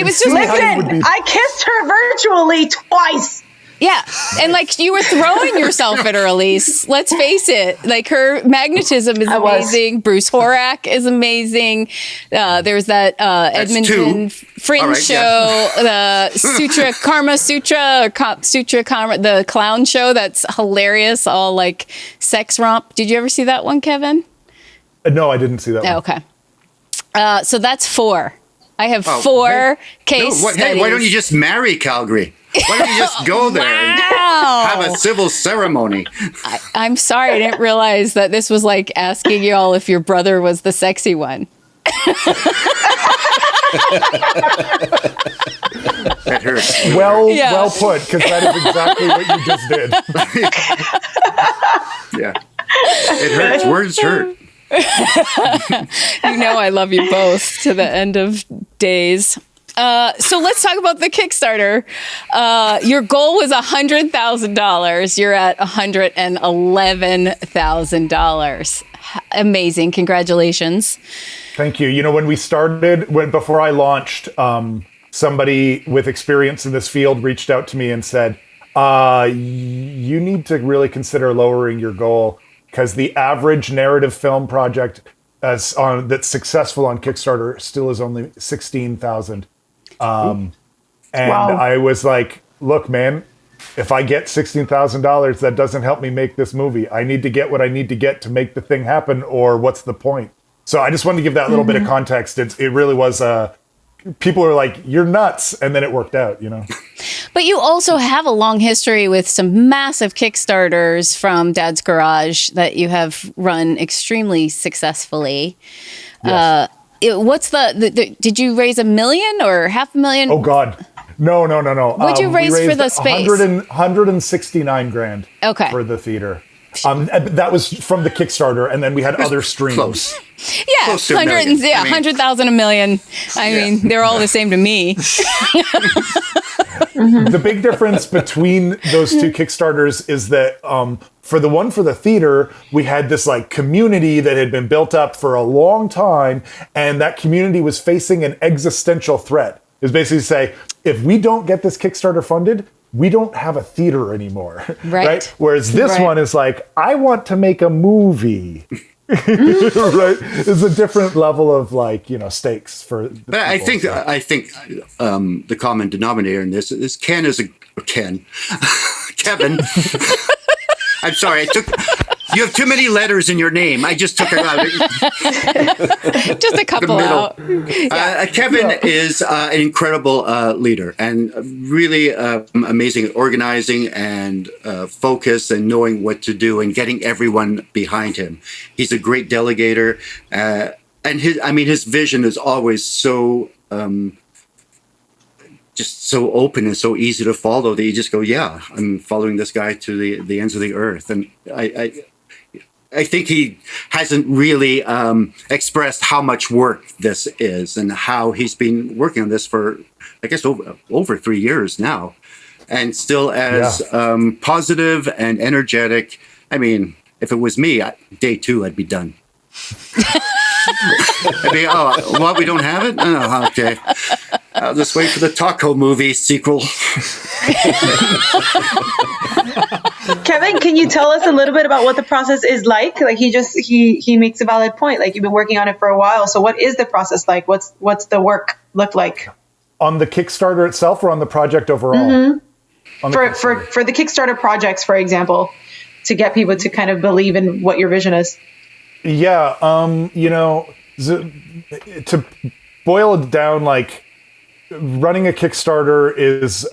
was just listen. I kissed her virtually twice. Yeah, and like you were throwing yourself at her, Elise. Let's face it. Like her magnetism is amazing. Bruce Horak is amazing. There's that Edmonton Fringe show, the Karma, the clown show. That's hilarious. All like sex romp. Did you ever see that one, Kevin? No, I didn't see that one. Okay. So that's 4. I have 4 case studies. Hey, why don't you just marry Calgary? Why don't you just go there and have a civil ceremony? I'm sorry, I didn't realize that this was like asking you all if your brother was the sexy one. That hurts. Well put, because that is exactly what you just did. Yeah. It hurts. Words hurt. You know I love you both to the end of days. So let's talk about the Kickstarter. Your goal was $100,000. You're at $111,000. Amazing. Congratulations. Thank you. When we started, before I launched, somebody with experience in this field reached out to me and said, you need to really consider lowering your goal, because the average narrative film project that's successful on Kickstarter still is only $16,000. I was like, look, man, if I get $16,000, that doesn't help me make this movie. I need to get what I need to get to make the thing happen, or what's the point? So I just wanted to give that little bit of context. It really was, people were like, you're nuts. And then it worked out, But you also have a long history with some massive Kickstarters from Dad's Garage that you have run extremely successfully. Yes. What's did you raise $1 million or $500,000? Oh God. No. What'd you raise for the space? $169,000. Okay. For the theater. That was from the Kickstarter, and then we had other streams. Close. Yeah, 100,000, $100,000, $1 million. I mean, they're all the same to me. The big difference between those two Kickstarters is that for the theater, we had this like community that had been built up for a long time, and that community was facing an existential threat. It was basically to say, if we don't get this Kickstarter funded, we don't have a theater anymore. Right? Whereas this one is like, I want to make a movie. Right? It's a different level of stakes for the But people, I think the common denominator in this is Kevin. I'm sorry, You have too many letters in your name. I just took it out. Just a couple out. Kevin is an incredible leader and really amazing at organizing and focus and knowing what to do and getting everyone behind him. He's a great delegator, and his vision is always so just so open and so easy to follow that you just go, yeah, I'm following this guy to the ends of the earth. And I think he hasn't really expressed how much work this is and how he's been working on this for, I guess, over 3 years now, and still as positive and energetic. I mean, if it was me, day 2, I'd be done. I'd be, what, we don't have it? Oh, okay. I'll just wait for the Taco movie sequel. Kevin, can you tell us a little bit about what the process is like? Like he makes a valid point. Like, you've been working on it for a while. So what is the process like? What's the work look like? On the Kickstarter itself or on the project overall? Mm-hmm. For the Kickstarter projects, for example, to get people to kind of believe in what your vision is. Yeah. To boil it down, like, running a Kickstarter is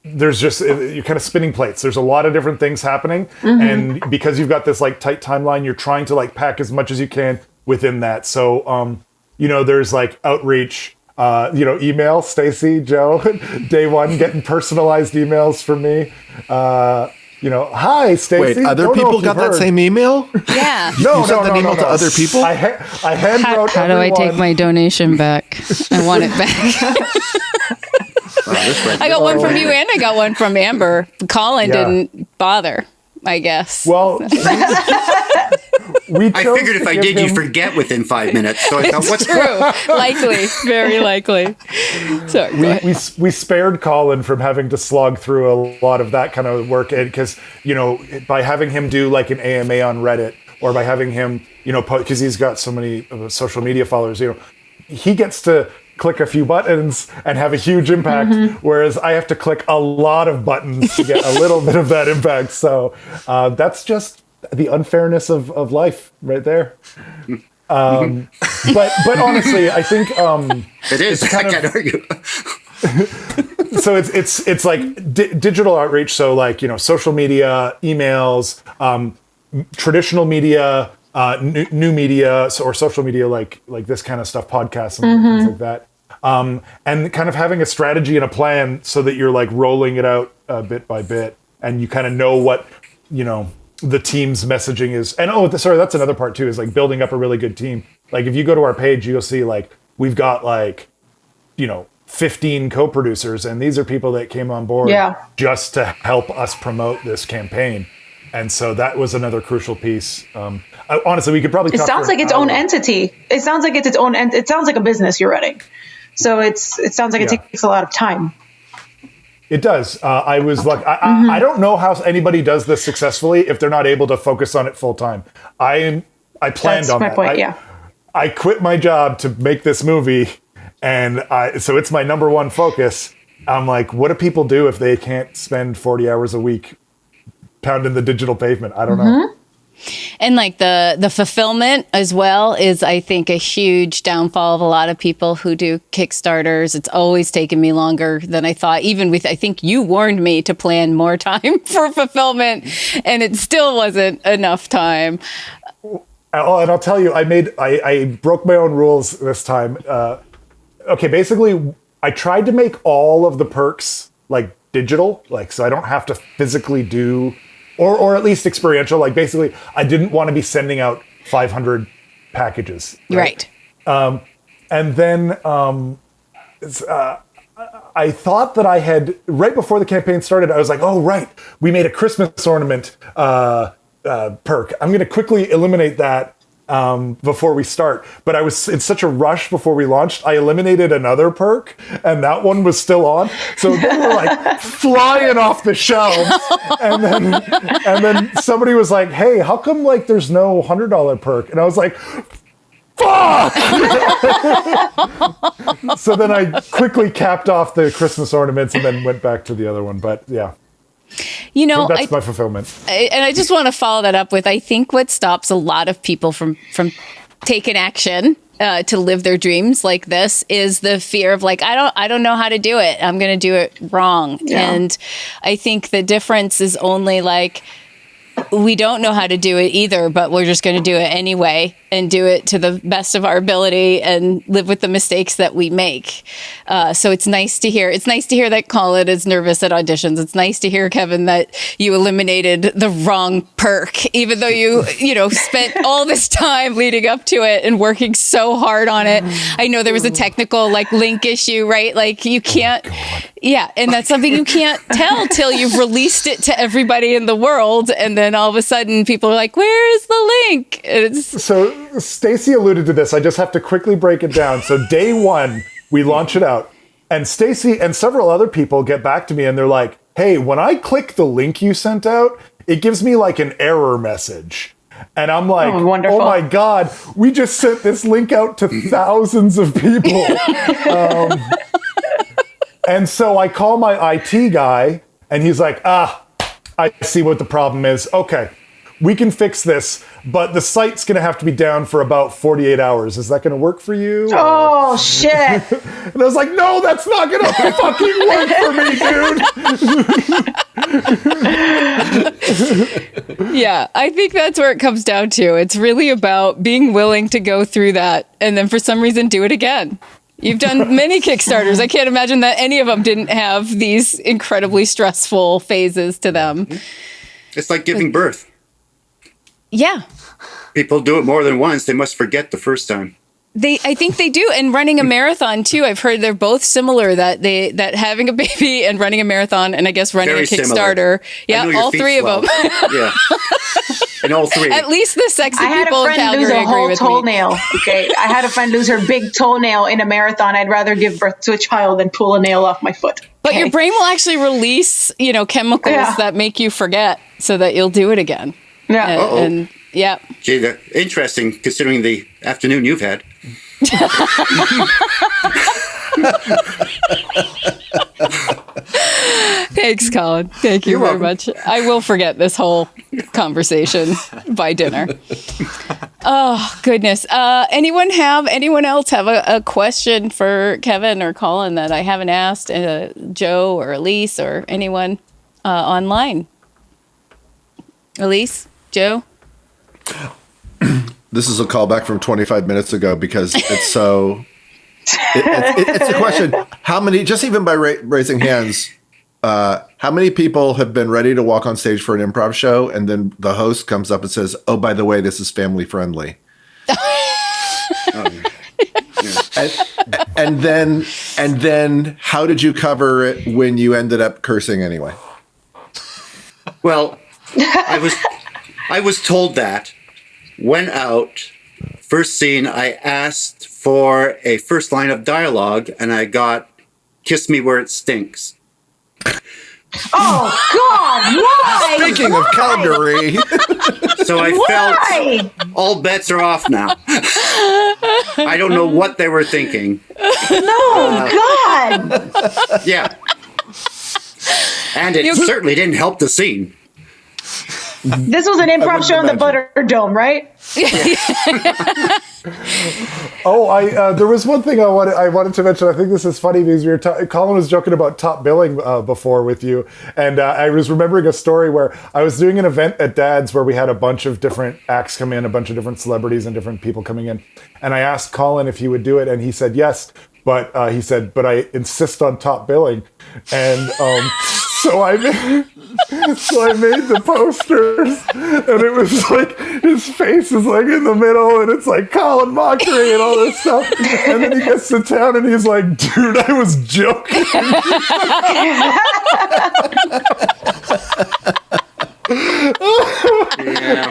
there's just, you're kind of spinning plates. There's a lot of different things happening, and because you've got this like tight timeline, you're trying to like pack as much as you can within that. So there's like outreach, email, Stacy, Joe, day one, getting personalized emails from me. Hi, Stacy. Wait, other people got that same email? Yeah. You sent that email to other people? I hand wrote How do I take my donation back? I want it back. I got one from you and I got one from Amber. Colin didn't bother, I guess. Well, I figured if I did, you'd forget within 5 minutes. So I thought, what's true? Likely, very likely. Sorry. We spared Colin from having to slog through a lot of that kind of work, because by having him do like an AMA on Reddit, or by having him because he's got so many social media followers, he gets to click a few buttons and have a huge impact, whereas I have to click a lot of buttons to get a little bit of that impact. So that's just the unfairness of life right there. But honestly, I think it is. I can't argue. So it's like digital outreach. So like, social media, emails, traditional media, new media, or social media, like this kind of stuff, podcasts and things like that. And kind of having a strategy and a plan so that you're like rolling it out bit by bit, and you kind of know what, the team's messaging is. And that's another part too, is like building up a really good team. Like, if you go to our page, you'll see like we've got like 15 co-producers, and these are people that came on board just to help us promote this campaign. And so that was another crucial piece. Honestly, we could probably talk. It sounds like its own entity. It sounds like it's its own. It sounds like a business you're running. So it sounds like it takes a lot of time. It does. I was like, I don't know how anybody does this successfully if they're not able to focus on it full time. I planned on that. Point, I quit my job to make this movie, and so it's my number one focus. I'm like, what do people do if they can't spend 40 hours a week pounding the digital pavement? I don't know. And like the fulfillment as well is, I think, a huge downfall of a lot of people who do Kickstarters. It's always taken me longer than I thought. Even with, I think you warned me to plan more time for fulfillment, and it still wasn't enough time. Oh, and I'll tell you, I broke my own rules this time. Okay, basically, I tried to make all of the perks like digital, like, so I don't have to physically do. Or at least experiential. Like, basically, I didn't want to be sending out 500 packages. Right. And then I thought that I had, right before the campaign started, I was like, oh, right, we made a Christmas ornament perk. I'm going to quickly eliminate that before we start. But I was in such a rush before we launched, I eliminated another perk, and that one was still on. So they were like flying off the shelves. And then somebody was like, hey, how come like there's no $100 perk? And I was like, fuck! So then I quickly capped off the Christmas ornaments and then went back to the other one. But yeah. You know, That's my fulfillment. And I just want to follow that up with, I think what stops a lot of people from taking action to live their dreams like this is the fear of like, I don't know how to do it. I'm going to do it wrong. Yeah. And I think the difference is only like, we don't know how to do it either, but we're just going to do it anyway and do it to the best of our ability and live with the mistakes that we make. So it's nice to hear. It's nice to hear that Colin is nervous at auditions. It's nice to hear, Kevin, that you eliminated the wrong perk, even though you spent all this time leading up to it and working so hard on it. I know there was a technical like link issue, right? Like you can't, yeah. And that's something you can't tell till you've released it to everybody in the world. And then all of a sudden people are like, where is the link? So Stacey alluded to this. I just have to quickly break it down. So day one, we launch it out. And Stacey and several other people get back to me and they're like, hey, when I click the link you sent out, it gives me like an error message. And I'm like, oh my God, we just sent this link out to thousands of people. And so I call my IT guy and he's like, I see what the problem is. Okay, we can fix this, but the site's going to have to be down for about 48 hours. Is that going to work for you? Oh, shit. And I was like, no, that's not going to fucking work for me, dude. Yeah, I think that's where it comes down to. It's really about being willing to go through that and then for some reason do it again. You've done many Kickstarters. I can't imagine that any of them didn't have these incredibly stressful phases to them. It's like giving birth. Yeah. People do it more than once. They must forget the first time. I think they do. And running a marathon too. I've heard they're both similar, that having a baby and running a marathon and I guess running Very a Kickstarter. Similar. Yeah, all three of them. Yeah. And all three. At least the sexy I had people a in friend Calgary lose a agree whole with toenail. me. Okay, I had a friend lose her big toenail in a marathon. I'd rather give birth to a child than pull a nail off my foot. But your brain will actually release, chemicals that make you forget so that you'll do it again. Yeah. And yeah. Gee, interesting considering the afternoon you've had. Thanks, Colin. Thank you very much. I will forget this whole conversation by dinner. Oh, goodness. Anyone else have a question for Kevin or Colin that I haven't asked? Joe or Elise or anyone online? Elise? Joe? This is a callback from 25 minutes ago because it's so... it's a question. How many, just even by raising hands, how many people have been ready to walk on stage for an improv show and then the host comes up and says, oh, by the way, this is family friendly? And then how did you cover it when you ended up cursing anyway? Well, I was told that, went out, first scene, I asked for a first line of dialogue and I got "Kiss Me Where It Stinks." Oh God! Why? Speaking of Calgary, so I felt all bets are off now. I don't know what they were thinking. No, God! Yeah, and it certainly didn't help the scene. This was an improv show in the Butter Dome, right? There was one thing I wanted to mention. I think this is funny because Colin was joking about top billing before with you, and I was remembering a story where I was doing an event at Dad's where we had a bunch of different acts come in, a bunch of different celebrities and different people coming in, and I asked Colin if he would do it, and he said yes, but he said, but I insist on top billing, and so I made the posters, and it was like his face is like in the middle, and it's like Colin Mochrie and all this stuff. And then he gets to town, and he's like, "Dude, I was joking." Yeah.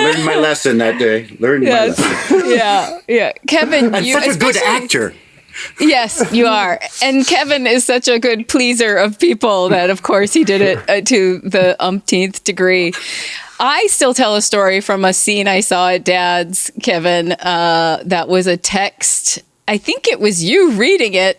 Learned my lesson that day. My lesson. Yeah. Kevin, I'm such a good actor. Yes, you are. And Kevin is such a good pleaser of people that, of course, he did it to the umpteenth degree. I still tell a story from a scene I saw at Dad's, Kevin, that was a text. I think it was you reading it.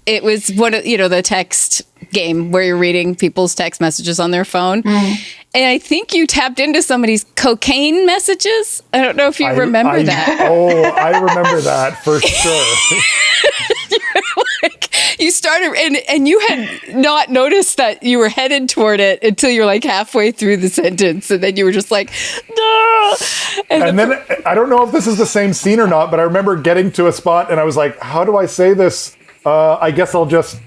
It was one of, the text game where you're reading people's text messages on their phone. And I think you tapped into somebody's cocaine messages. I don't know if you remember that. Oh, I remember that for sure. You started, and you had not noticed that you were headed toward it until you're like halfway through the sentence. And then you were just like, no. And then I don't know if this is the same scene or not, but I remember getting to a spot and I was like, how do I say this? I guess I'll just...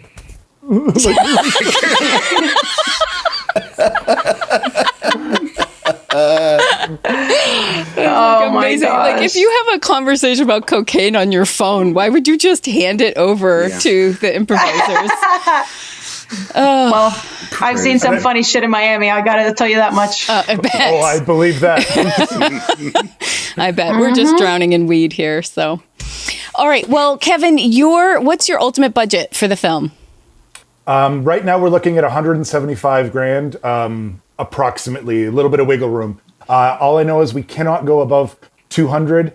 Oh my amazing. gosh. Like, if you have a conversation about cocaine on your phone, why would you just hand it over to the improvisers? Well, I've seen some funny shit in Miami. I gotta tell you that much. I bet. Oh, I believe that. I bet. We're just drowning in weed here. So, all right. Well, Kevin, what's your ultimate budget for the film? Right now we're looking at 175 grand, approximately, a little bit of wiggle room. All I know is we cannot go above 200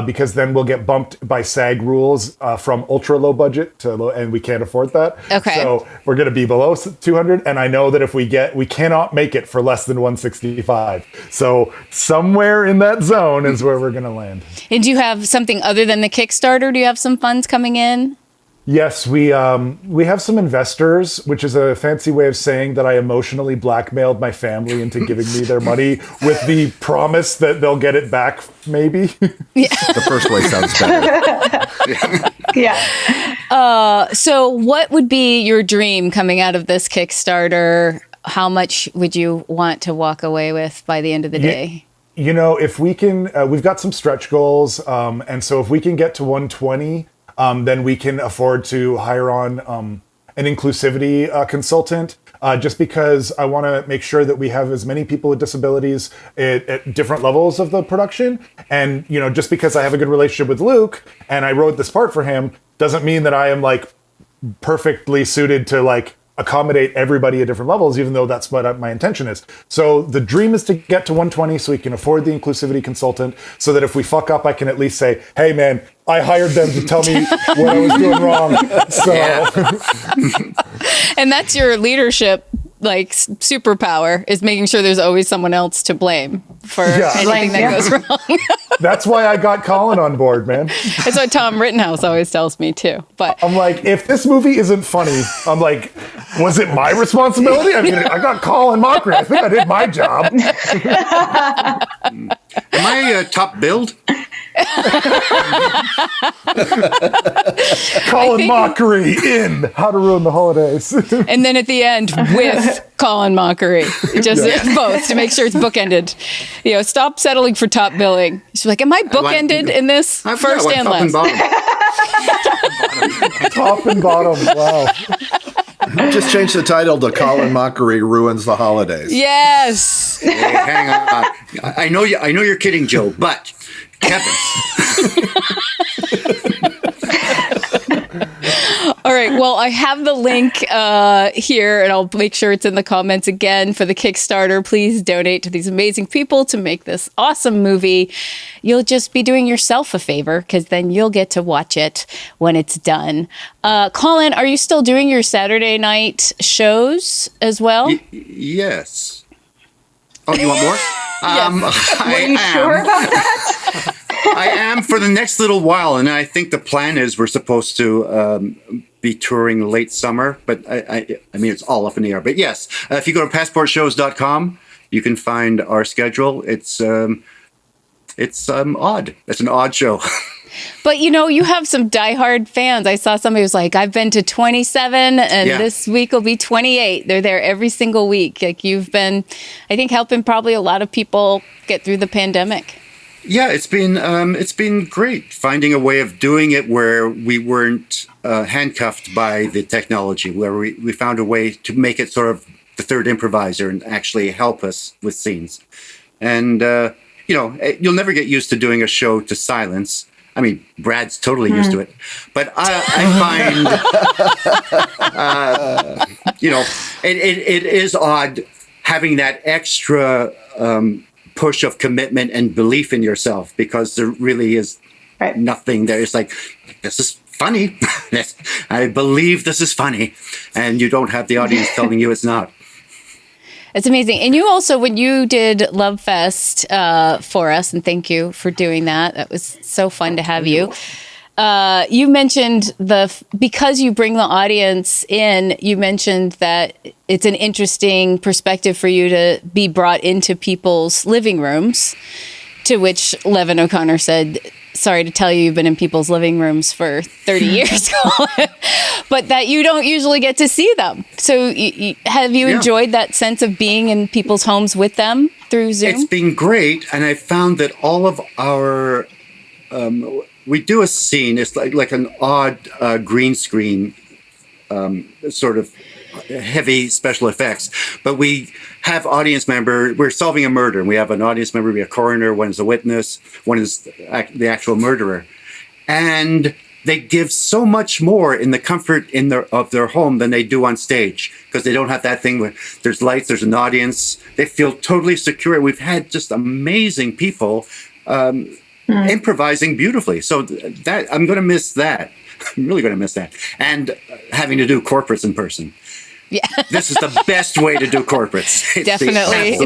because then we'll get bumped by SAG rules from ultra low budget to low, and we can't afford that. Okay. So we're going to be below 200, and I know that if we cannot make it for less than 165. So somewhere in that zone is where we're going to land. And do you have something other than the Kickstarter? Do you have some funds coming in? Yes, we have some investors, which is a fancy way of saying that I emotionally blackmailed my family into giving me their money with the promise that they'll get it back, maybe. The first way sounds better. Yeah. So what would be your dream coming out of this Kickstarter? How much would you want to walk away with by the end of the day? You know, if we can, we've got some stretch goals. And so if we can get to 120, then we can afford to hire on an inclusivity consultant, just because I want to make sure that we have as many people with disabilities at different levels of the production. And, you know, just because I have a good relationship with Luke and I wrote this part for him doesn't mean that I am like perfectly suited to like accommodate everybody at different levels, even though that's what my intention is. So the dream is to get to 120 so we can afford the inclusivity consultant, so that if we fuck up, I can at least say, hey man, I hired them to tell me what I was doing wrong. So, And that's your leadership, like superpower, is making sure there's always someone else to blame for anything that goes wrong. That's why I got Colin on board, man. That's what Tom Rittenhouse always tells me too. But I'm like, if this movie isn't funny, I'm like, was it my responsibility? I mean, I got Colin Mochrie. I think I did my job. Am I top billed? Colin Mochrie in How to Ruin the Holidays. and then at the end with Colin Mochrie, just both to make sure it's bookended. You know, stop settling for top billing. She's like, am I bookended in this first and last? Top and bottom. Wow. Just change the title to Colin Mochrie Ruins the Holidays. Yes. Hey, hang on. I know you're kidding, Joe, but Kevin. All right. Well, I have the link here, and I'll make sure it's in the comments again for the Kickstarter. Please donate to these amazing people to make this awesome movie. You'll just be doing yourself a favor, because then you'll get to watch it when it's done. Colin, are you still doing your Saturday night shows as well? Yes. Oh, you want more? Were you sure about that? I am for the next little while, and I think the plan is we're supposed to be touring late summer, but I mean, it's all up in the air. But yes, if you go to passportshows.com, you can find our schedule. It's odd. It's an odd show. But, you know, you have some diehard fans. I saw somebody was like, I've been to 27 and this week will be 28. They're there every single week. Like, you've been, I think, helping probably a lot of people get through the pandemic. Yeah, it's been great finding a way of doing it where we weren't handcuffed by the technology, where we found a way to make it sort of the third improviser and actually help us with scenes. And, you know, you'll never get used to doing a show to silence. I mean, Brad's totally used to it. But I find, you know, it is odd having that extra push of commitment and belief in yourself, because there really is nothing there. It's like, this is funny. I believe this is funny. And you don't have the audience telling you it's not. It's amazing. And you also, when you did Love Fest for us, and thank you for doing that. That was so fun to have you. You mentioned because you bring the audience in, you mentioned that it's an interesting perspective for you to be brought into people's living rooms, to which Levin O'Connor said, sorry to tell you, you've been in people's living rooms for 30 years, but that you don't usually get to see them. So have you enjoyed that sense of being in people's homes with them through Zoom? It's been great. And I found that all of our, we do a scene, it's like an odd green screen, sort of heavy special effects, but we have audience member, we're solving a murder, and we have an audience member be a coroner, one is a witness, one is the actual murderer. And they give so much more in the comfort of their home than they do on stage, because they don't have that thing where there's lights, there's an audience. They feel totally secure. We've had just amazing people improvising beautifully. So that I'm going to miss that. I'm really going to miss that. And having to do corporates in person. Yeah. This is the best way to do corporates. It's Definitely.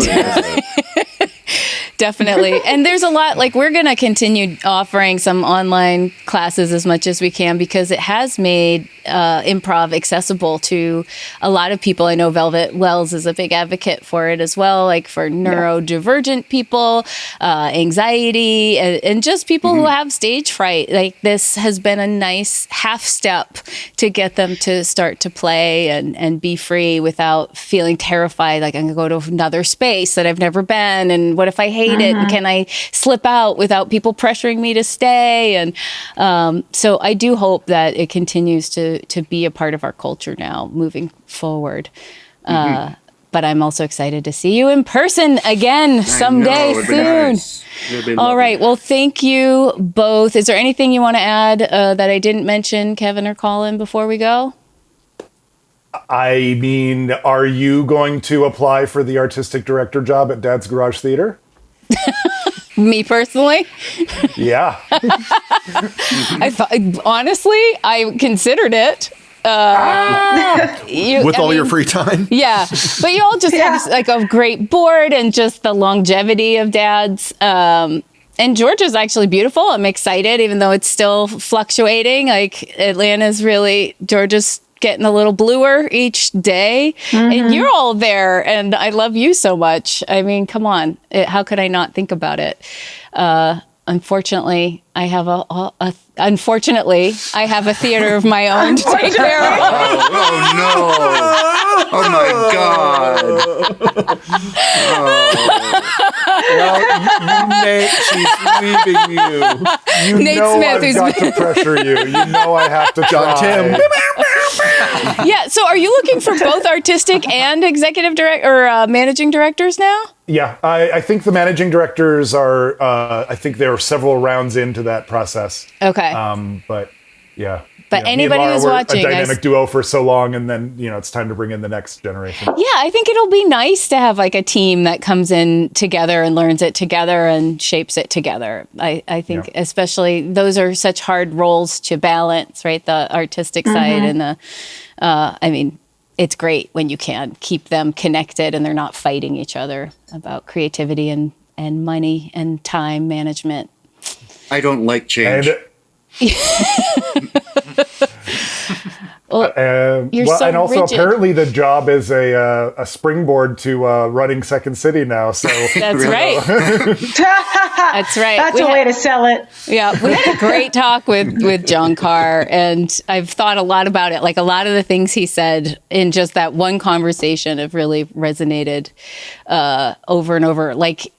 Definitely. And there's a lot, like, we're going to continue offering some online classes as much as we can, because it has made improv accessible to a lot of people. I know Velvet Wells is a big advocate for it as well, like for neurodivergent people, anxiety, and just people who have stage fright. Like, this has been a nice half step to get them to start to play and be free without feeling terrified. Like, I'm going to go to another space that I've never been. And what if I hate it? And can I slip out without people pressuring me to stay? And so I do hope that it continues to be a part of our culture now moving forward. But I'm also excited to see you in person again someday soon. Nice. All right. Well, thank you both. Is there anything you want to add that I didn't mention, Kevin or Colin, before we go? I mean, are you going to apply for the artistic director job at Dad's Garage Theater? Me personally? Yeah. Honestly, I considered it. With all your free time? Yeah. But you all just have like a great board and just the longevity of Dad's. And Georgia's actually beautiful. I'm excited, even though it's still fluctuating. Like, Atlanta's really, Georgia's getting a little bluer each day. And you're all there, and I love you so much. I mean, come on. How could I not think about it? Unfortunately, I have a theater of my own to take care of. Oh no! Oh my God! Well, she's leaving you. You Nate know Smith, I've got to pressure you. You know I have to John try. Tim. Yeah. So, are you looking for both artistic and executive director or managing directors now? Yeah, I think the managing directors are. I think there are several rounds into that process. Okay. But yeah. But me and anybody Laura who's were watching, a dynamic duo for so long, and then it's time to bring in the next generation. Yeah, I think it'll be nice to have like a team that comes in together and learns it together and shapes it together. I think especially those are such hard roles to balance, right? The artistic side and the, I mean, it's great when you can keep them connected and they're not fighting each other about creativity and money and time management. I don't like change. You're so and also rigid. apparently the job is a springboard to running Second City now. So That's right. That's right. That's a way to sell it. Yeah, we had a great talk with John Carr, and I've thought a lot about it. Like, a lot of the things he said in just that one conversation have really resonated over and over. Like,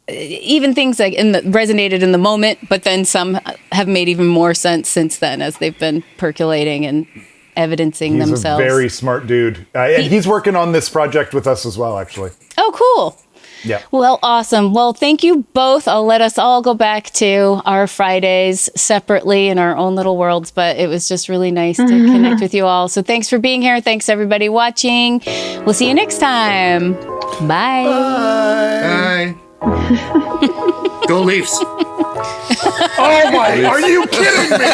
even things like resonated in the moment, but then some have made even more sense since then as they've been percolating and evidencing themselves. He's a very smart dude. And he's working on this project with us as well, actually. Oh, cool. Yeah. Well, awesome. Well, thank you both. I'll let us all go back to our Fridays separately in our own little worlds, but it was just really nice to connect with you all. So thanks for being here. Thanks, everybody watching. We'll see you next time. Bye. Bye. Go Leafs. Oh my, are you kidding me?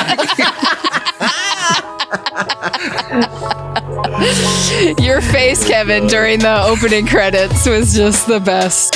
Your face, Kevin, during the opening credits was just the best.